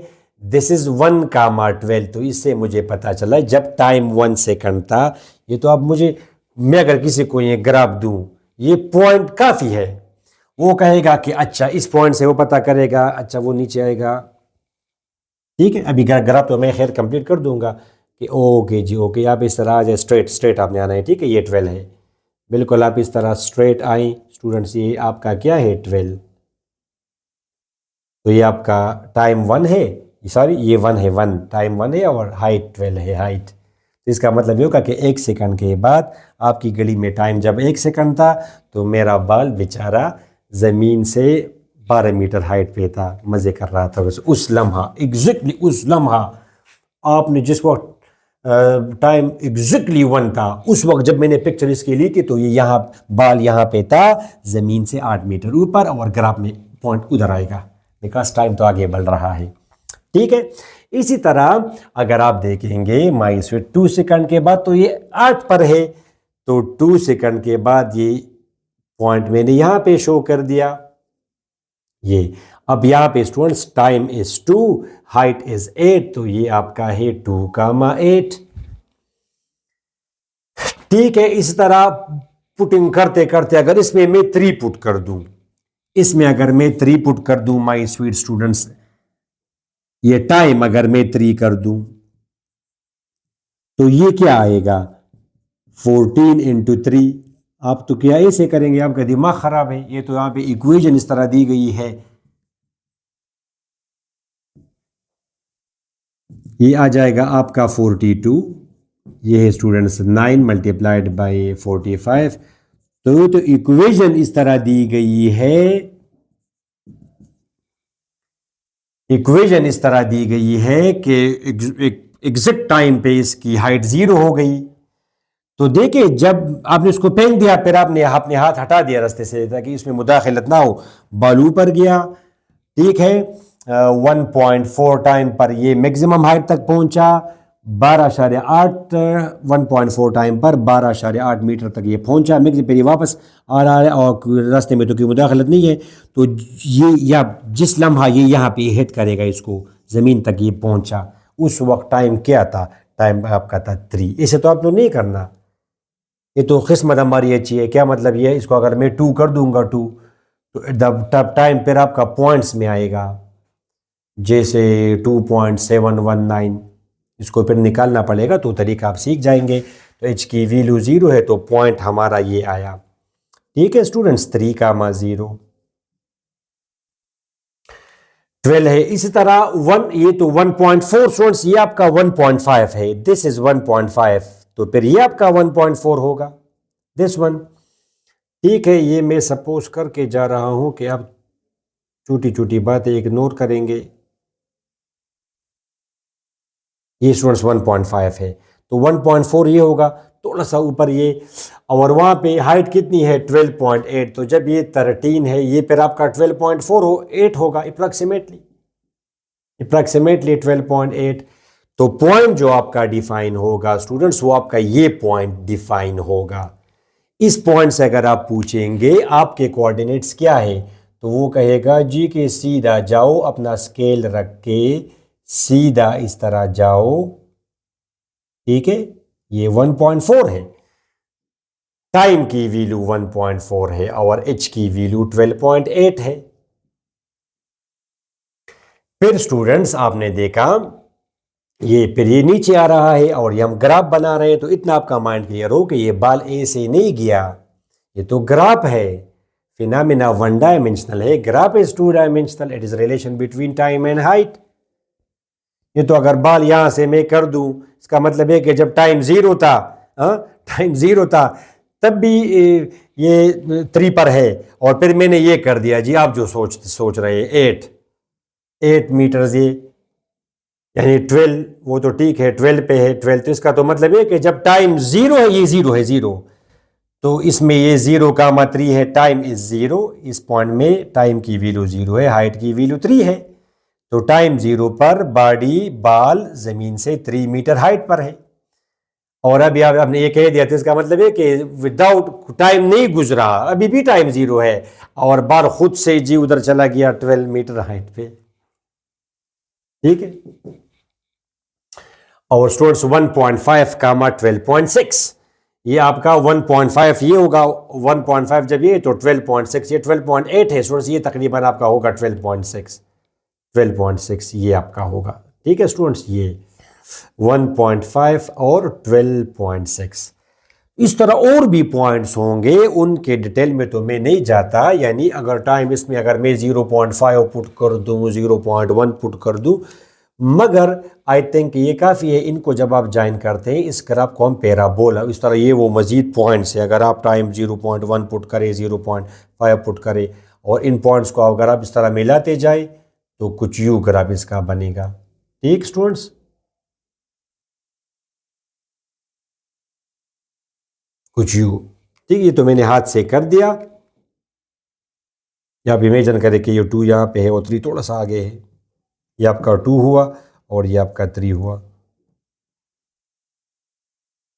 This is 1,12। तो इससे मुझे पता चला जब टाइम 1 सेकंड था। ये तो अब मुझे, मैं अगर किसी को ये ग्राफ दूं, ये पॉइंट काफी है, वो कहेगा कि अच्छा इस पॉइंट से वो पता करेगा, अच्छा वो नीचे आएगा, ठीक है। अभी ग्राफ तो मैं खैर कंप्लीट कर दूंगा कि ओके जी ओके, आप इस तरह आ जाए, स्ट्रेट स्ट्रेट आपने आना है, ठीक है। ये 12 है, बिल्कुल आप इस तरह स्ट्रेट आए स्टूडेंट्स। ये आपका क्या है? 12। तो ये आपका टाइम 1 है, सॉरी ये 1 है, 1 टाइम 1 है और हाइट 12 है, हाइट। तो इसका मतलब ये होगा कि 1 सेकंड के बाद आपकी घड़ी में टाइम जब 1 सेकंड था, तो मेरा बाल बेचारा ज़मीन से 12 मीटर हाइट पे था, मज़े कर रहा था। बस उस लम्हा, एग्जैक्टली उस लम्हा आपने जिस वक्त टाइम एग्जैक्टली 1 था, उस वक्त जब मैंने पिक्चर इसकी ली थी, तो ये यहाँ बाल यहाँ पे था ज़मीन से 8 मीटर ऊपर, और ग्राफ में पॉइंट उधर आएगा, बिकॉज टाइम तो आगे बढ़ रहा है, ठीक है। इसी तरह अगर आप देखेंगे माई स्वीट 2 सेकंड के बाद, तो ये 8 पर है, तो 2 सेकंड के बाद ये पॉइंट मैंने यहां पे शो कर दिया। ये अब यहां पे students time is 2, height is 8, तो ये आपका है 2,8, ठीक है। इस तरह पुटिंग करते करते अगर इसमें मैं 3 पुट कर दूं, इसमें अगर मैं 3 पुट कर दूं माई स्वीट स्टूडेंट्स, ये टाइम अगर मैं 3 कर दूं, तो ये क्या आएगा? 14 इंटू 3। आप तो क्या ऐसे करेंगे? आपका दिमाग खराब है। ये तो यहां पे इक्वेशन इस तरह दी गई है, ये आ जाएगा आपका 42। ये है स्टूडेंट्स 9 मल्टीप्लाइड बाई 45। तो इक्वेशन इस तरह दी गई है, इक्वेशन इस तरह दी गई है कि एग्जैक्ट टाइम पे इसकी हाइट 0 हो गई। तो देखिए जब आपने उसको फेंक दिया, फिर आपने अपने हाथ हटा दिया रास्ते से ताकि इसमें मुदाखलत ना हो, बाल ऊपर गया, ठीक है। 1.4 टाइम पर ये मैक्सिमम हाइट तक पहुंचा, 12.8, 1.4 टाइम पर 12.8 मीटर तक ये पहुंचा। फिर ये वापस आ रहा है और रास्ते में तो कोई मुदाखलत नहीं है। तो ये या जिस लम्हा ये यहाँ पे हिट करेगा इसको, ज़मीन तक ये पहुंचा, उस वक्त टाइम क्या था? टाइम आपका था 3। इसे तो आप लोग नहीं करना, ये तो किस्मत हमारी अच्छी है। क्या मतलब ये? इसको अगर मैं 2 कर दूंगा 2, तो तब टाइम फिर आपका पॉइंट्स में आएगा, जैसे 2.719, इसको फिर निकालना पड़ेगा, तो तरीका आप सीख जाएंगे। तो एच की वैल्यू 0 है, तो पॉइंट हमारा ये आया, ठीक है स्टूडेंट्स। 3,0 12 है। इसी तरह 1, ये तो 1.4 स्टूडेंट्स, ये आपका 1.5 है, दिस इज 1.5, तो फिर ये आपका 1.4 होगा, दिस वन, ठीक है। ये मैं सपोज करके जा रहा हूं कि आप छोटी छोटी बातें इग्नोर करेंगे। ये स्टूडेंट्स 1.5 है, तो 1.4 ये होगा, थोड़ा सा ऊपर ये, और वहाँ पे हाइट कितनी है? 12.8, तो जब ये 13 है, ये फिर आपका 12.4 हो 8 होगा, अप्रॉक्सीमेटली 12.8। तो पॉइंट जो आपका डिफाइन होगा स्टूडेंट्स, वो आपका ये पॉइंट डिफाइन होगा। इस पॉइंट से अगर आप पूछेंगे आपके कोऑर्डिनेट्स क्या है, तो वो कहेगा जी कि सीधा जाओ, अपना स्केल रख के सीधा इस तरह जाओ, ठीक है। ये 1.4 है, टाइम की वैल्यू 1.4 है और एच की वैल्यू 12.8 है। फिर स्टूडेंट्स आपने देखा ये फिर ये नीचे आ रहा है और ये हम ग्राफ बना रहे हैं, तो इतना आपका माइंड क्लियर हो कि ये बाल ए से नहीं गया, ये तो ग्राफ है। फिनोमेना 1 डायमेंशनल है, graph is 2 dimensional, it is relation between time and height. ये तो अगर बाल यहां से मैं कर दूं, इसका मतलब है कि जब टाइम 0 था, टाइम 0 था, तब भी ये 3 पर है, और फिर मैंने ये कर दिया जी, आप जो सोच रहे हैं 8 मीटर्स, ये यानी 12, वो तो ठीक है 12 पे है 12, तो इसका तो मतलब है कि जब टाइम 0 है, ये 0 है 0, तो इसमें ये 0 का मतलब 3 है, टाइम इज 0, इस पॉइंट में टाइम की वैल्यू 0 है, हाइट की वैल्यू 3 है, तो टाइम 0 पर बाल जमीन से 3 मीटर हाइट पर है। और अभी आपने ये कह दिया, तो इसका मतलब है कि विदाउट टाइम नहीं गुजरा, अभी भी टाइम 0 है, और बाल खुद से जी उधर चला गया 12 मीटर हाइट पे। ठीक है, और स्टूडेंट्स 1.5 कामा 12.6, ये आपका 1.5 ये होगा, 1.5 जब ये तो 12.6, ये 12.8 है स्टूडेंट्स, ये तकरीबन आपका होगा 12.6 ये आपका होगा। ठीक है स्टूडेंट्स, ये 1.5 और 12.6, इस तरह और भी पॉइंट्स होंगे, उनके डिटेल में तो मैं नहीं जाता। यानी अगर टाइम इसमें अगर मैं 0.5 पुट कर दूं, 0.1 पुट कर दूं, मगर आई थिंक ये काफ़ी है। इनको जब आप ज्वाइन करते हैं इस ग्राफ को हम पैराबोला, इस तरह ये वो मज़ीद पॉइंट्स है, अगर आप टाइम 0.1 पुट करें, 0.5 पुट करें, और इन पॉइंट्स को अगर आप इस तरह मिलाते जाए तो कुछ यूँ ग्राफ इसका बनेगा। ठीक स्टूडेंट्स, कुछ यूँ। ठीक, ये तो मैंने हाथ से कर दिया। या आप इमेजिन करें कि ये 2 यहाँ पे है और 3 थोड़ा सा आगे है, ये आपका 2 हुआ और ये आपका 3 हुआ,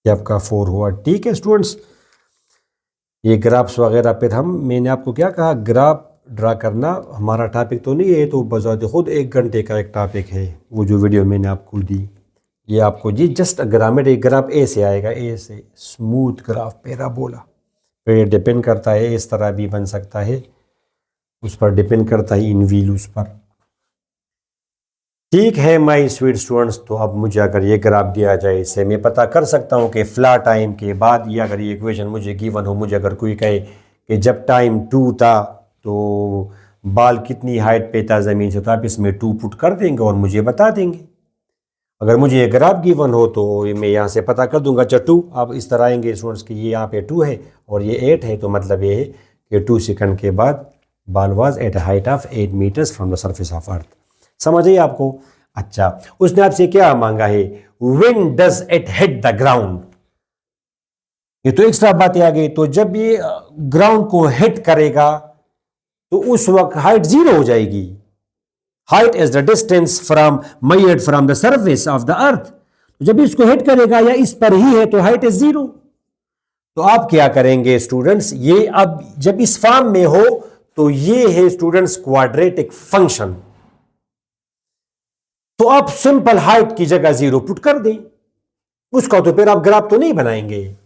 ये आपका 4 हुआ। ठीक है स्टूडेंट्स, ये ग्राफ्स वगैरह पे मैंने आपको क्या कहा, ग्राफ ड्रा करना हमारा टॉपिक तो नहीं है, तो बजाते खुद 1 घंटे का एक टॉपिक है, वो जो वीडियो मैंने आपको दी। ये आपको जी जस्ट ग्रामेटिक ग्राफ ए से आएगा, ए से स्मूथ ग्राफ पैराबोला पे डिपेंड करता है, इस तरह भी बन सकता है, उस पर डिपेंड करता है इन वैल्यूज पर। ठीक है माय स्वीट स्टूडेंट्स, तो अब मुझे अगर ये ग्राफ दिया जाए, इससे मैं पता कर सकता हूँ कि फ्लैट टाइम के बाद, या अगर ये इक्वेशन मुझे गिवन हो, मुझे अगर कोई कहे कि जब टाइम 2 था तो बाल कितनी हाइट पे था ज़मीन से, तो आप इसमें 2 पुट कर देंगे और मुझे बता देंगे। अगर मुझे ये ग्राफ गिवन हो तो मैं यहाँ से पता कर दूंगा, अच्छा 2, आप इस तरह आएंगे स्टूडेंट्स कि ये यहाँ पे 2 है और ये 8 है, तो मतलब ये है कि 2 सेकंड के बाद ball was at height of 8 metres from the surface of earth. समझ आइए आपको। अच्छा, उसने आपसे क्या मांगा है, when does it hit the ground, ये तो एक्स्ट्रा बातें आ गई। तो जब ये ग्राउंड को हिट करेगा तो उस वक्त हाइट 0 हो जाएगी। Height is the distance from measured from the surface of the earth. जब इसको हिट करेगा या इस पर ही है तो हाइट इज 0। तो आप क्या करेंगे स्टूडेंट्स, ये अब जब इस फॉर्म में हो तो ये है स्टूडेंट्स क्वाड्रेटिक फंक्शन, तो आप सिंपल हाइट की जगह 0 पुट कर दें, उसका तो फिर आप ग्राफ तो नहीं बनाएंगे,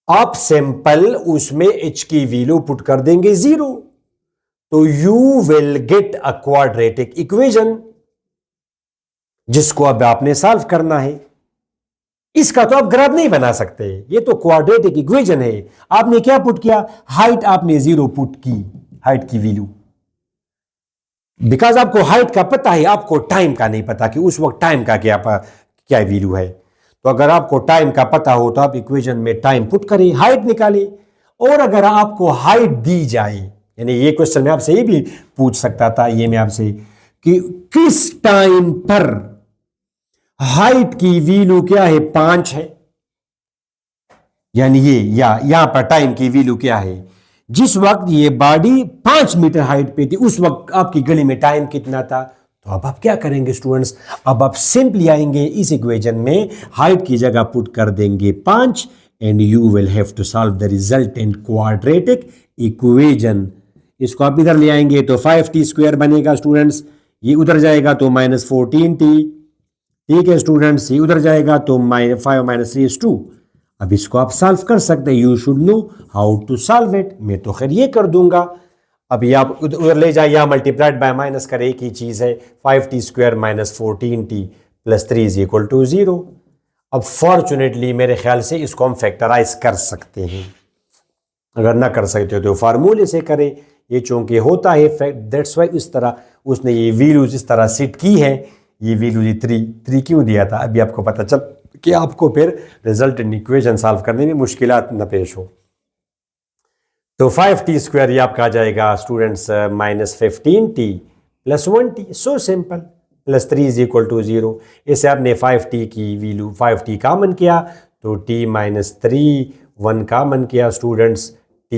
आप सिंपल उसमें h की वैल्यू पुट कर देंगे 0, तो you will get a quadratic equation जिसको अब आपने सॉल्व करना है। इसका तो आप ग्राफ नहीं बना सकते, ये तो क्वाड्रेटिक इक्वेशन है। आपने क्या पुट किया, हाइट आपने 0 पुट की, हाइट की वैल्यू, बिकॉज आपको हाइट का पता है, आपको टाइम का नहीं पता कि उस वक्त टाइम का क्या वैल्यू है। तो अगर आपको टाइम का पता हो तो आप इक्वेशन में टाइम पुट करें, हाइट निकालें। और अगर आपको हाइट दी जाए, यानी ये क्वेश्चन मैं आपसे ये भी पूछ सकता था, ये मैं आपसे कि किस टाइम पर हाइट की वैल्यू क्या है, 5 है, यानी ये या यहां पर टाइम की वैल्यू क्या है, जिस वक्त ये बॉडी 5 मीटर हाइट पे थी उस वक्त आपकी गली में टाइम कितना था। तो अब आप क्या करेंगे स्टूडेंट्स, अब आप सिंपली आएंगे इस इक्वेशन में हाइट की जगह पुट कर देंगे 5 and you will have to solve the resultant quadratic equation. इसको आप इधर ले आएंगे तो 5t² बनेगा स्टूडेंट्स, ये उधर जाएगा तो -14t। ठीक है स्टूडेंट्स, ये उधर जाएगा तो 5 - 3 is 2। अब इसको आप सॉल्व कर सकते हैं, you should know how to solve it. मैं तो खैर ये कर दूंगा। अभी आप उधर ले जाए, या मल्टीप्लाइड बाय माइनस करे, एक ही चीज़ है, 5t² - 14t + 3 = 0। अब फॉर्चुनेटली मेरे ख्याल से इसको हम फैक्टराइज कर सकते हैं, अगर ना कर सकते हो तो फार्मूले से करें, ये चूंकि होता है फैक्ट, दैट्स वाई इस तरह उसने ये वैल्यूज इस तरह सेट की है। ये वैल्यू 3 क्यों दिया था, अभी आपको पता कि आपको फिर रिजल्टेंट इक्वेशन सॉल्व करने में मुश्किलात न पेश हो। तो 5t² ये आपका आ जाएगा students -15t + 1t, so simple, +3 = 0। इसे आपने 5t की वैल्यू 5t कामन किया तो t - 3 1 कामन किया स्टूडेंट्स, t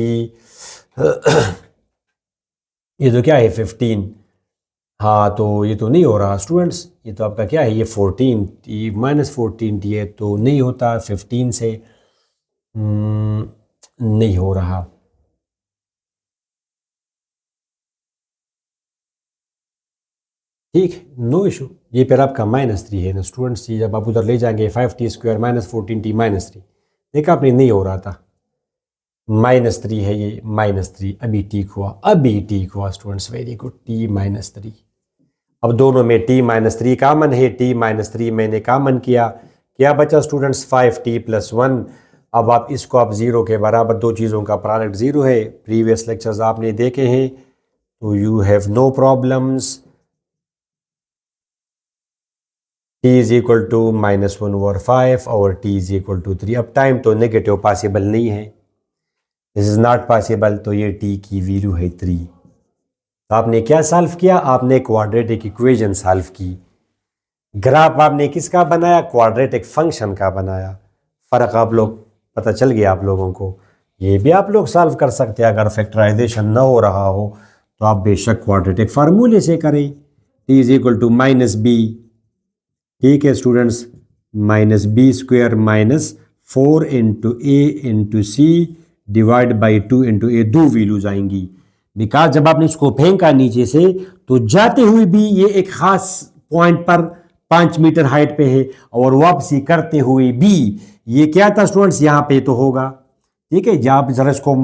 ये तो क्या है 15, हाँ तो ये तो नहीं हो रहा स्टूडेंट्स, ये तो आपका क्या है, ये 14 t -14t है तो नहीं होता 15 से, नहीं हो रहा। ठीक, नो इशू, ये फिर आपका -3 है ना स्टूडेंट्स, ये जब आप उधर ले जाएंगे 5t² -14t -3, देखा आपने नहीं हो रहा था, -3 है ये, -3 अभी ठीक हुआ, अभी ठीक हुआ स्टूडेंट्स, वेरी गुड, t -3। अब दोनों में t -3 कामन है, t -3 मैंने कामन किया, क्या बचा स्टूडेंट्स 5t + 1। अब आप इसको आप 0 के बराबर, दो चीज़ों का प्रोडक्ट 0 है, प्रीवियस लेक्चर्स आपने देखे हैं, तो you have no problems. t = -1/5 और t = 3। अब टाइम तो नेगेटिव पॉसिबल नहीं है, दिस इज़ नॉट पॉसिबल, तो ये t की वैल्यू है 3। तो आपने क्या सॉल्व किया, आपने क्वाड्रेटिक इक्वेशन सॉल्व की। ग्राफ आपने किसका बनाया, क्वाड्रेटिक फंक्शन का बनाया। फ़र्क आप लोग पता चल गया आप लोगों को। ये भी आप लोग सॉल्व कर सकते हैं, अगर फैक्टराइजेशन ना हो रहा हो तो आप बेशक क्वाड्रेटिक फार्मूले से करें। t = -b, ठीक है students, -b² -4 × a × c / 2 × a, दो वैल्यूज आएंगी, बिकॉज जब आपने इसको फेंका नीचे से तो जाते हुए भी ये एक खास पॉइंट पर 5 मीटर हाइट पे है, और वापसी करते हुए भी ये क्या था स्टूडेंट्स, यहाँ पे तो होगा। ठीक है, जहाँ जरा इसको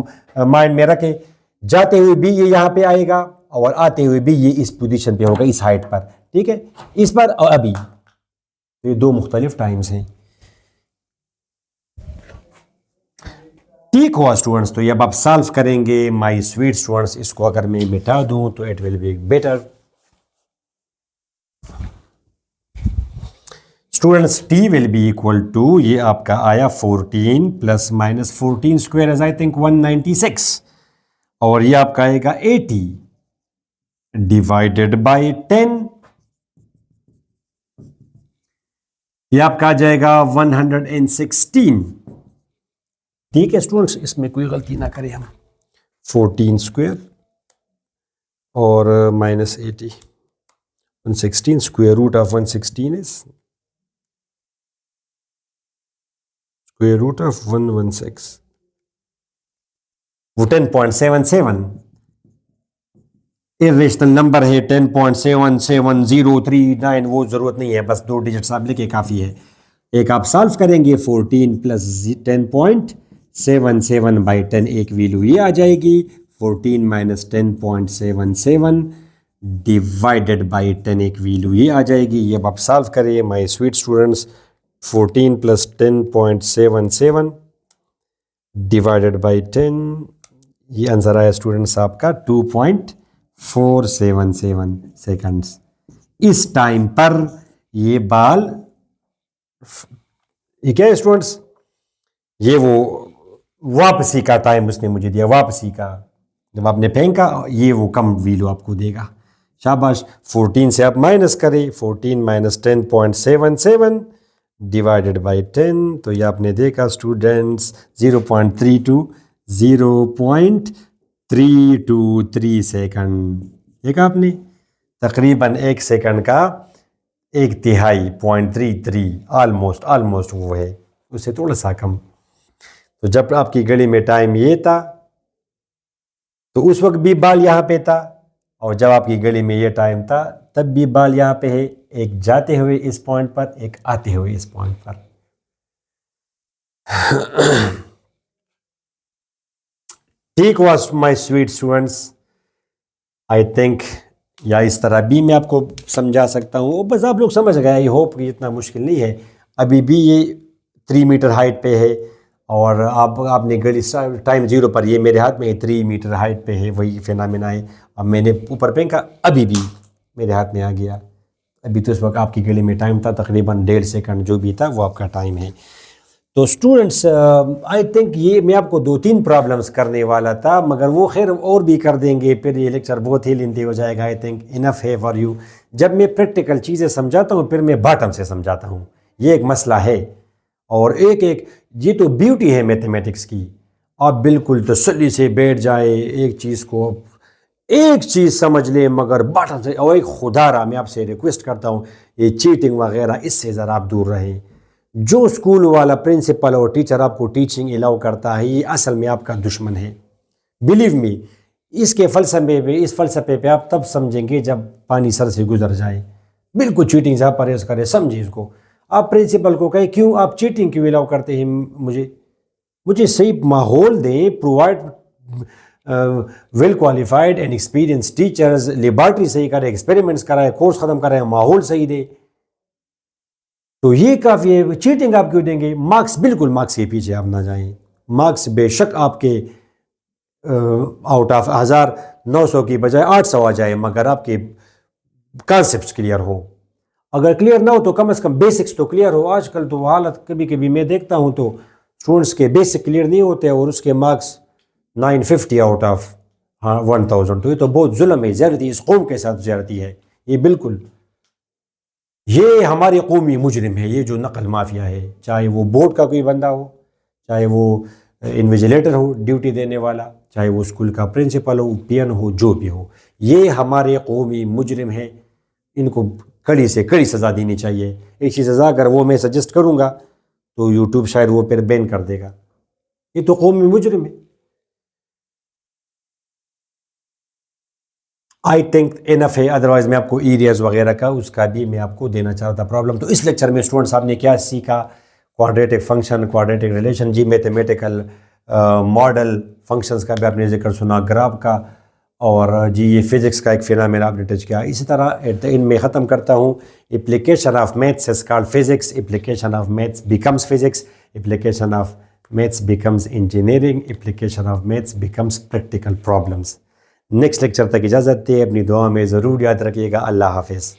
माइंड में रखें, जाते हुए भी ये यहाँ पे आएगा और आते हुए भी ये इस पोजीशन पे होगा, इस हाइट पर। ठीक है, इस पर और अभी, तो ये दो मुख्तलिफ टाइम्स हैं। ठीक हुआ स्टूडेंट्स, तो ये अब आप सॉल्व करेंगे माय स्वीट स्टूडेंट्स। इसको अगर मैं मिटा दूं तो it will be better students. t will be equal to, ये आपका आया 14 + -14² एज आई थिंक 196, और ये आपका आएगा 80 / 10, ये आपका आ जाएगा 116। ठीक है स्टूडेंट्स, इसमें कोई गलती ना करें हम। 14² और -80, 116, √116 is √116, वो 10.77 इरेशनल नंबर है, 10.770339, वो ज़रूरत नहीं है, बस 2 डिजिट्स आप लिखे काफ़ी है। एक आप सॉल्व करेंगे 14 + 10.77/10, एक वैल्यू ये आ जाएगी, 14 - 10.77 / 10, एक वैल्यू ये आ जाएगी। ये अब आप सॉल्व करिए माय स्वीट स्टूडेंट्स, 14 + 10.77 / 10, ये आंसर आया स्टूडेंट्स आपका 2.477 सेकंड्स। इस टाइम पर ये बाल, ये क्या है स्टूडेंट्स, ये वो वापसी का टाइम उसने मुझे दिया, वापसी का, जब आपने फेंका ये वो कम वैल्यू आपको देगा। शाबाश, 14 से आप माइनस करें, 14 - 10.77 / 10, तो ये आपने देखा स्टूडेंट्स 0.323 सेकंड। देखा आपने, तकरीबन 1 सेकंड का 1/3, 0.33, ऑलमोस्ट वो है, उससे थोड़ा सा कम। तो जब आपकी घड़ी में टाइम ये था तो उस वक्त भी बाल यहाँ पे था, और जब आपकी घड़ी में ये टाइम था तब भी बाल यहाँ पे है, एक जाते हुए इस पॉइंट पर, एक आते हुए इस पॉइंट पर। ठीक हुआ my sweet students, I think, या इस तरह भी मैं आपको समझा सकता हूँ, बस आप लोग समझ गए, आई होप कि इतना मुश्किल नहीं है। अभी भी ये 3 मीटर हाइट पे है, और आपने घड़ी टाइम 0 पर, ये मेरे हाथ में 3 मीटर हाइट पे है, वही फिनोमेना है। अब मैंने ऊपर फेंका, अभी भी मेरे हाथ में आ गया, अभी तो इस वक्त आपकी गली में टाइम था तकरीबन 1.5 सेकंड, जो भी था वो आपका टाइम है। तो स्टूडेंट्स, आई थिंक ये मैं आपको 2-3 प्रॉब्लम्स करने वाला था, मगर वो खैर और भी कर देंगे, फिर ये लेक्चर बहुत ही लेंथी हो जाएगा। आई थिंक इनफ है फॉर यू। जब मैं प्रैक्टिकल चीज़ें समझाता हूँ फिर मैं बॉटम से समझाता हूँ, ये एक मसला है। और एक एक ये तो ब्यूटी है मैथमेटिक्स की, आप बिल्कुल तसल्ली से बैठ जाए, एक चीज़ को एक चीज़ समझ ले, मगर बॉटम से। और एक खुदारा मैं आपसे रिक्वेस्ट करता हूँ, ये चीटिंग वगैरह इससे ज़रा आप दूर रहें। जो स्कूल वाला प्रिंसिपल और टीचर आपको टीचिंग अलाउ करता है, ये असल में आपका दुश्मन है। बिलीव मी, इसके फ़लसफ़े पे आप तब समझेंगे जब पानी सर से गुजर जाए। बिल्कुल चीटिंग से आप परहेज़ करें, समझिए इसको। आप प्रिंसिपल को कहें क्यों आप चीटिंग क्यों अलाउ करते हैं, मुझे सही माहौल दें, provide well qualified and experience teachers, laboratory सही करें, एक्सपेरिमेंट्स कराए, कोर्स ख़त्म कराएं, माहौल सही दे, तो ये काफ़ी है। चीटिंग आप क्यों देंगे? मार्क्स, बिल्कुल मार्क्स के पीछे आप ना जाएं। मार्क्स बेशक आपके आउट ऑफ 1900 की बजाय 800 आ जाए, मगर आपके कॉन्सेप्ट्स क्लियर हो। अगर क्लियर ना हो तो कम से कम बेसिक्स तो क्लियर हो। आजकल तो हालत कभी कभी मैं देखता हूँ तो स्टूडेंट्स के बेसिक क्लियर नहीं होते और उसके मार्क्स 950 आउट ऑफ 1000। तो ये तो बहुत जुल्म है, ज़्यादती इस कौम के साथ ज़्यादती है ये। बिल्कुल ये हमारे कौमी मुजरिम है, ये जो नकल माफिया है, चाहे वो बोर्ड का कोई बंदा हो, चाहे वो इन्विजिलेटर हो ड्यूटी देने वाला, चाहे वो स्कूल का प्रिंसिपल हो, पीएन हो, जो भी हो, ये हमारे कौमी मुजरिम है। इनको कड़ी से कड़ी सज़ा देनी चाहिए। एक ही सज़ा अगर वो मैं सजेस्ट करूँगा तो यूट्यूब शायद वो फिर बैन कर देगा। ये तो कौमी मुजरिम है। आई थिंक इनफ है, अदरवाइज मैं आपको एरियाज वगैरह का उसका भी मैं आपको देना चाहता प्रॉब्लम। तो इस लेक्चर में स्टूडेंट्स आपने क्या सीखा? क्वाड्रेटिक फंक्शन, क्वाड्रेटिक रिलेशन, जी मैथमेटिकल मॉडल फंक्शंस का भी आपने जिक्र सुना, ग्राफ का, और जी ये फिज़िक्स का एक फिनोमेना आपने टच किया। इसी तरह एट द एंड में ख़त्म करता हूँ, application of maths is called physics, application of maths becomes physics, application of maths becomes engineering, application of maths becomes practical problems. Next lecture तक इजाज़त दे, अपनी दुआ में ज़रूर याद रखिएगा। अल्लाह हाफिज़।